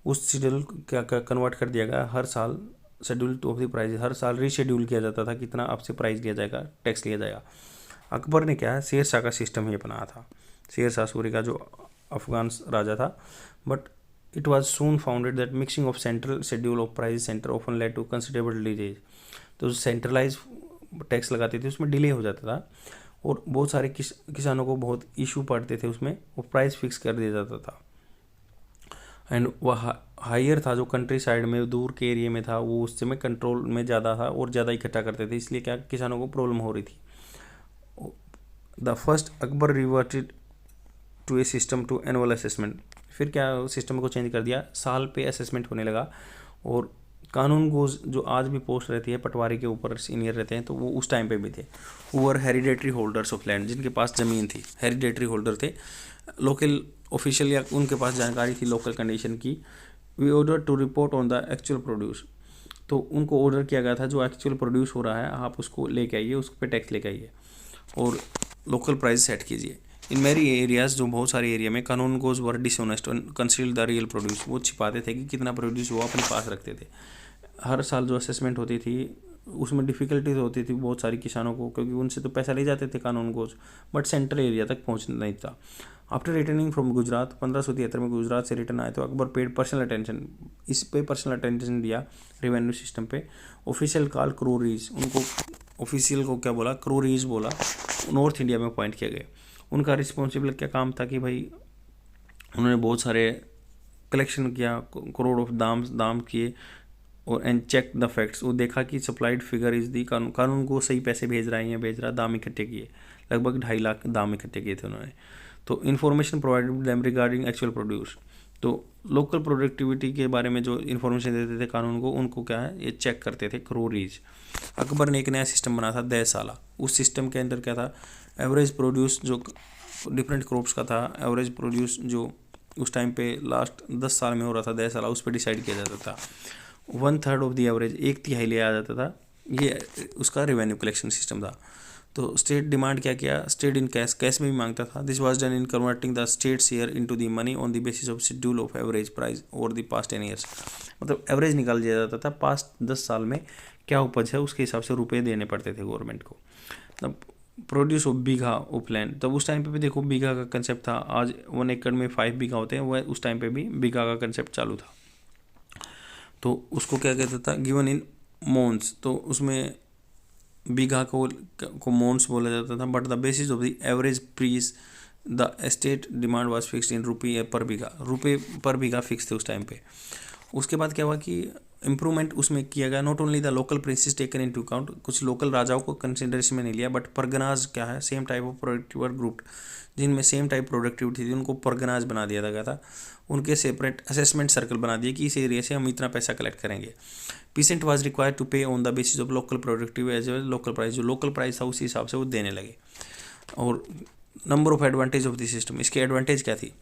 उस शेड्यूल क्या कन्वर्ट कर दिया गया, हर साल शेड्यूल ऑफ द प्राइस, हर साल रीशेड्यूल किया जाता था, कितना आपसे प्राइस लिया जाएगा, टैक्स लिया जाएगा। अकबर ने क्या है शेर शाह का सिस्टम ही अपनाया था, शेर शाह सूरी का जो अफगान राजा था। But it was soon founded that mixing of central schedule of price centre often led to considerable delay, तो सेंट्रलाइज टैक्स लगाते थे उसमें डिले हो जाता था, और बहुत सारे किसानों को बहुत इशू पड़ते थे उसमें, वो प्राइस फिक्स कर दिया जाता था। एंड वह हायर था जो कंट्री साइड में दूर के एरिया में था, वो उस समय कंट्रोल में ज़्यादा था और ज़्यादा इकट्ठा करते थे, इसलिए क्या किसानों को प्रॉब्लम हो रही थी। The first Akbar reverted to a system to annual assessment, फिर क्या सिस्टम को चेंज कर दिया, साल पे असेसमेंट होने लगा। और कानून गोज जो आज भी पोस्ट रहती है पटवारी के ऊपर सीनियर रहते हैं, तो वो उस टाइम पे भी थे। वो हेरिडेटरी होल्डर्स ऑफ लैंड, जिनके पास ज़मीन थी हेरिडेटरी होल्डर थे। लोकल ऑफिशियल या उनके पास जानकारी थी लोकल कंडीशन की। We order to report on the actual produce, तो उनको ऑर्डर किया गया था जो एक्चुअल प्रोड्यूस हो रहा है आप उसको लेके आइए, उस पर टैक्स लेके आइए और लोकल प्राइस सेट कीजिए। इन मैरी एरियाज, जो बहुत सारे एरिया में कानून goes were dishonest conceal the real produce, वो छिपाते थे कि कितना प्रोड्यूस वो अपने पास रखते थे। हर साल जो असेसमेंट होती थी उसमें डिफ़िकल्टीज होती थी बहुत सारी किसानों को, क्योंकि उनसे तो पैसा ले जाते थे कानून गोज, बट सेंट्रल एरिया तक पहुँच नहीं था। आफ्टर रिटर्निंग फ्रॉम गुजरात 1573 में गुजरात से रिटर्न आए तो अकबर पेड पर्सनल अटेंशन, इस पे पर्सनल अटेंशन दिया रेवेन्यू सिस्टम पे। ऑफिशियल कॉल क्रोरीज, उनको ऑफिशियल को क्या बोला, क्रोरीज बोला, नॉर्थ इंडिया में अपॉइंट किया गया। उनका रिस्पॉन्सिबल क्या काम था कि भाई उन्होंने बहुत सारे कलेक्शन किया, करोड़ ऑफ दाम किए, और एंड चेक द फैक्ट्स, वो देखा कि सप्लाइड फिगर इज दी, कानून को सही पैसे भेज रहा है या भेज रहा, दाम इकट्ठे किए, लगभग 2.5 लाख दाम इकट्ठे किए थे उन्होंने। तो information provided them regarding actual produce, तो लोकल प्रोडक्टिविटी के बारे में जो इन्फॉर्मेशन देते थे कानून को, उनको क्या है ये चेक करते थे क्रोरीज। अकबर ने एक नया सिस्टम बना था देसाला, उस सिस्टम के अंदर क्या था, एवरेज प्रोड्यूस जो डिफरेंट क्रॉप्स का था, एवरेज प्रोड्यूस जो उस टाइम पे लास्ट 10 साल में हो रहा था देसाला, उस पर डिसाइड किया जाता था। 1/3 ऑफ द एवरेज, 1/3 लिया जाता था, ये उसका रेवेन्यू कलेक्शन सिस्टम था। तो स्टेट डिमांड क्या किया, स्टेट इन कैश में भी मांगता था। This was done in converting the state share into the money on the basis of schedule of average price over the past 10 years, मतलब average निकाल दिया जाता था पास्ट 10 साल में क्या उपज है उसके हिसाब से रुपए देने पड़ते थे गवर्नमेंट को। तब produce of bigha of land, तब उस टाइम पे भी देखो बीघा का कंसेप्ट था, आज 1 एकड़ में 5 बीघा होते हैं, वह उस टाइम पे भी बीघा का कंसेप्ट चालू था। तो उसको क्या कहता था, गिवन इन मोन्स, तो उसमें बीघा को मोन्स बोला जाता था। But the basis of the average price the estate demand was fixed in रुपये पर बीघा, रुपये पर बीघा फिक्स थे उस टाइम पे। उसके बाद क्या हुआ कि इम्प्रूवमेंट उसमें किया गया, not only the local princess taken into account, कुछ लोकल राजाओं को कंसिडरेशन में नहीं लिया, बट परगनाज क्या है, same type of productive group, जिनमें सेम टाइप प्रोडक्टिविटी थी उनको परगनाज बना दिया गया था। उनके सेपरेट असेसमेंट सर्कल बना दिए कि इस एरिया से हम इतना पैसा कलेक्ट करेंगे। Peasant was required to pay on the basis of local productive as well local price, जो लोकल प्राइस था उसी हिसाब से वो देने लगे। और number of advantage of the system, इसकी एडवांटेज क्या थी,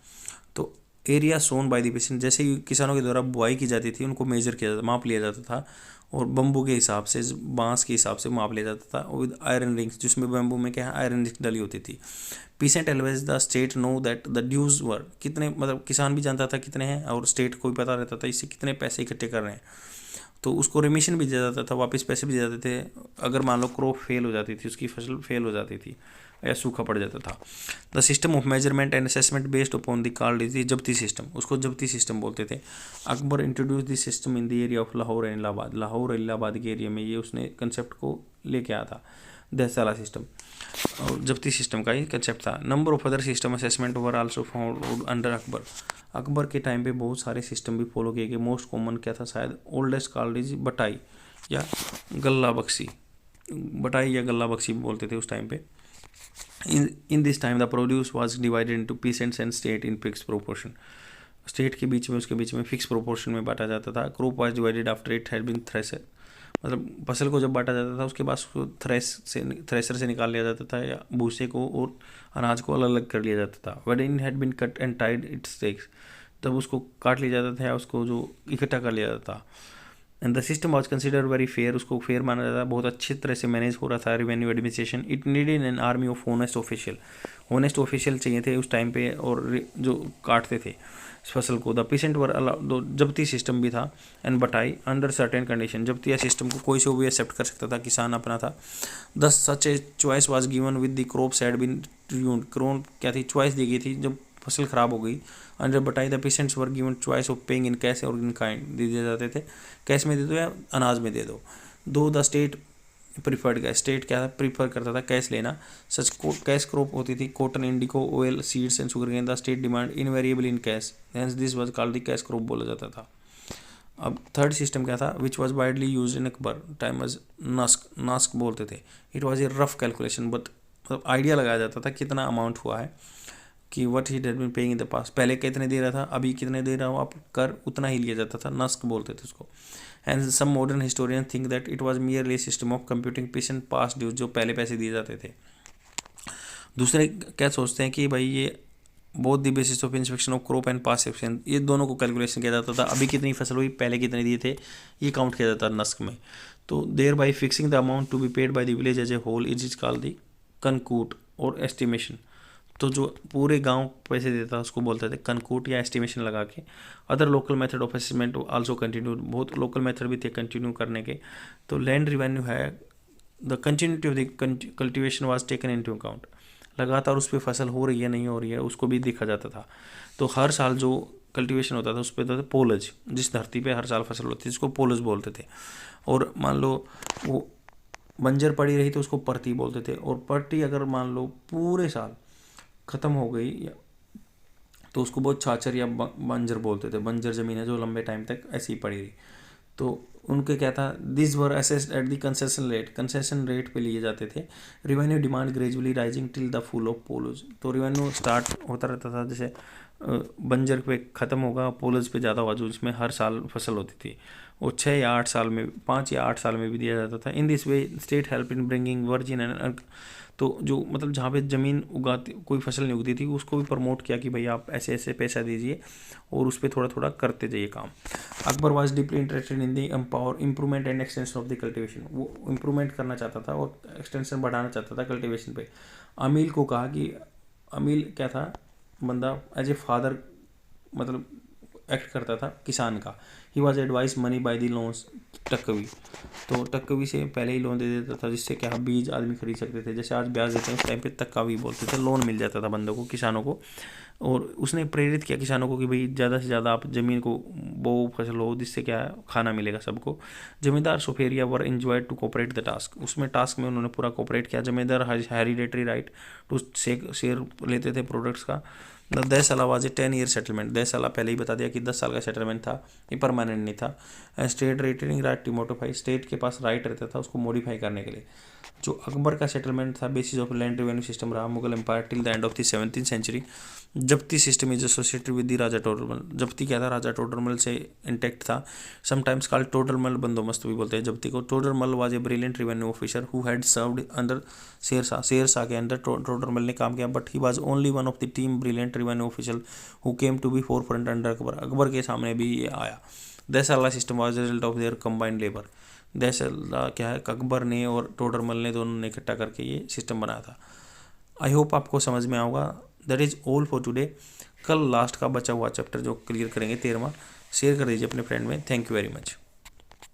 तो area sown by the peasant, जैसे ही किसानों के द्वारा बुआई की जाती थी उनको मेजर किया जाता, माप लिया जाता था, और बम्बू के हिसाब से, बांस के हिसाब से माप लिया जाता था, और विद आयरन रिंग्स, जिसमें बम्बू में क्या है आयरन रिंग्स डली होती थी। Peasant always the state know that the dues were, कितने, मतलब किसान भी जानता था कितने हैं, और स्टेट को भी पता रहता था इससे कितने पैसे इकट्ठे कर रहे हैं, तो उसको रिमिशन भी दिया जाता था, वापस पैसे भी दिए जाते थे अगर मान लो क्रॉप फेल हो जाती थी, उसकी फसल फेल हो जाती थी या सूखा पड़ जाता था। The system of measurement and assessment based upon the called is the जब्ती सिस्टम, उसको जब्ती सिस्टम बोलते थे। Akbar introduce the system in the area of Lahore and Allahabad, Lahore और इलाहाबाद के एरिया में ये उसने कंसेप्ट को लेके आया था, देसाला सिस्टम, और जब्ती सिस्टम का ही कंसेप्ट था। Number of other system assessment were also found under Akbar, Akbar के टाइम पे बहुत सारे सिस्टम भी फॉलो किए गए। मोस्ट कॉमन क्या था, शायद ओल्डेस्ट कॉल्ड इज बटाई या गल्ला बख्शी, बटाई या गल्ला बख्शी बोलते थे उस टाइम पे। In this time the produce was divided into peasants and state in fix proportion, state के बीच में उसके बीच में फिक्स प्रोपोर्शन में बांटा जाता था। Crop was divided after it had been thresher, मतलब फसल को जब बांटा जाता था उसके बाद उसको थ्रेशर से निकाल लिया जाता था, या भूसे को और अनाज को अलग अलग कर लिया जाता था। When in had been cut and tied its stacks, तब उसको काट लिया जाता था या उसको जो इकट्ठा कर लिया जाता था। And the system was consider very fair, उसको फेयर माना जाता था, बहुत अच्छी तरह से मैनेज हो रहा था revenue administration. It needed an army of honest official, honest official चाहिए थे उस टाइम पे, और जो काटते थे फसल को। द पेशेंट वर अलाउड, जब्ती सिस्टम भी था, एंड बटाई अंडर सर्टेन कंडीशन, जब्ती सिस्टम को कोई से भी एक्सेप्ट कर सकता था, किसान अपना था। Thus such a choice was given with the crops had been tuned, crop क्या थी, चॉइस दी गई थी जब फसल खराब हो गई। अंडर बटाई the patients were given choice of paying in cash और इन काइंड, दे दिए जाते थे, कैश में दे दो या अनाज में दे दो। दो the state preferred cash, state क्या था प्रीफर करता था कैश लेना। सच कैश क्रॉप होती थी cotton, indigo, oil, seeds and sugar cane, the state demand invariable in cash, hence this was called the cash crop बोला जाता था। अब थर्ड सिस्टम क्या था, which was widely use in Akbar time was nasq, nasq बोलते थे। It was a rough calculation, but मतलब idea लगाया जाता था कितना अमाउंट हुआ है, कि what he had been paying in the past, पहले कितने दे रहा था अभी कितने दे रहा हूँ आप कर, उतना ही लिया जाता था, नस्क बोलते थे उसको। And some modern historian think that it was merely system of computing peasant past dues, जो पहले पैसे दिए जाते थे। दूसरे क्या सोचते हैं कि भाई ये both the basis of inspection of crop and pass action, ये दोनों को कैलकुलेशन किया जाता था, अभी कितनी फसल हुई पहले कितने दिए थे ये काउंट किया जाता था नस्क में। तो there by fixing the amount to be paid by the village as a whole it is called the kankut or estimation. तो जो पूरे गांव पैसे देता था उसको बोलते थे कनकूट या एस्टिमेशन लगा के। Other local method of assessment also continue, बहुत लोकल मेथड भी थे कंटिन्यू करने के। तो लैंड रिवेन्यू है the continuity of the cultivation was taken into account, लगातार उस पर फसल हो रही है नहीं हो रही है उसको भी देखा जाता था। तो हर साल जो कल्टीवेशन होता था उस पर होता था पोलज, जिस धरती पे हर साल फसल होती थी उसको पोलज बोलते थे। और मान लो वो बंजर पड़ी रही तो उसको परती बोलते थे, और परती अगर मान लो पूरे साल ख़त्म हो गई तो उसको बहुत छाछर या बंजर बोलते थे। बंजर ज़मीन है जो लंबे टाइम तक ऐसी ही पड़ी रही। तो उनके क्या था, this were assessed at the concession rate पे लिए जाते थे। Revenue demand gradually rising till the full of polaj. तो रिवेन्यू स्टार्ट होता रहता था, जैसे बंजर पे ख़त्म होगा, पोलोज पे ज़्यादा हुआ, जो जिसमें हर साल फसल होती थी, वो 6 या 8 साल में, 5 या 8 साल में भी दिया जाता था। In this way state help in bringing virgin and, तो जो मतलब जहाँ पे ज़मीन उगाती कोई फसल नहीं उगती थी उसको भी प्रमोट किया कि भाई आप ऐसे ऐसे पैसा दीजिए और उस पर थोड़ा थोड़ा करते जाइए काम। Akbar was deeply interested in the improvement and extension of the cultivation. वो इम्प्रूवमेंट करना चाहता था और एक्सटेंशन बढ़ाना चाहता था कल्टिवेशन पे। अमील को कहा कि, अमील क्या था बंदा, एज ए फादर मतलब एक्ट करता था किसान का। He was advice money by the loans taccavi. तो टक्कवी से पहले ही लोन दे देता था, जिससे क्या बीज आदमी खरीद सकते थे। जैसे आज ब्याज देते हैं उस टाइम पे टक्कवी बोलते थे, लोन मिल जाता था बंदों को, किसानों को। और उसने प्रेरित किया किसानों को कि भाई ज़्यादा से ज़्यादा आप ज़मीन को बो फसल हो, जिससे क्या है खाना मिलेगा सबको। जमींदार सुफेरिया were enjoyed to cooperate the task. उसमें टास्क में उन्होंने पूरा कोऑपरेट किया। जमींदार हेरिडेटरी राइट टू शेयर लेते थे प्रोडक्ट्स का। 10 साल वाज ए 10 ईयर सेटलमेंट। 10 साल पहले ही बता दिया कि 10 साल का सेटलमेंट था, ये परमानेंट नहीं था। State retaining right to modify, state के पास राइट रहता था उसको मॉडिफाई करने के लिए। जो अकबर का सेटलमेंट था basis of land revenue system रहा Mughal empire till the end of the 17th century. Zabti system is associated with the Raja Todarmal. Zabti क्या था, राजा टोडरमल से इंटैक्ट था। समटाइम्स कॉल्ड टोडरमल बंदोबस्त भी बोलते हैं जब्ती को। Todarmal was a brilliant revenue officer who had served under Sher Shah. Sher Shah के अंदर टोडरमल ने काम किया, but he was only one of the team brilliant revenue officer who came to be forefront under Akbar. Akbar के सामने भी ये आया। 10 साल system was result of their combined labour. 10 साल क्या है, अकबर ने और टोडरमल ने दोनों ने इकट्ठा करके ये सिस्टम बनाया था। आई होप आपको समझ में आऊँगा। That is all for today. कल लास्ट का बचा हुआ चैप्टर जो क्लियर करेंगे 13वां, शेयर कर दीजिए अपने फ्रेंड में। Thank you very much.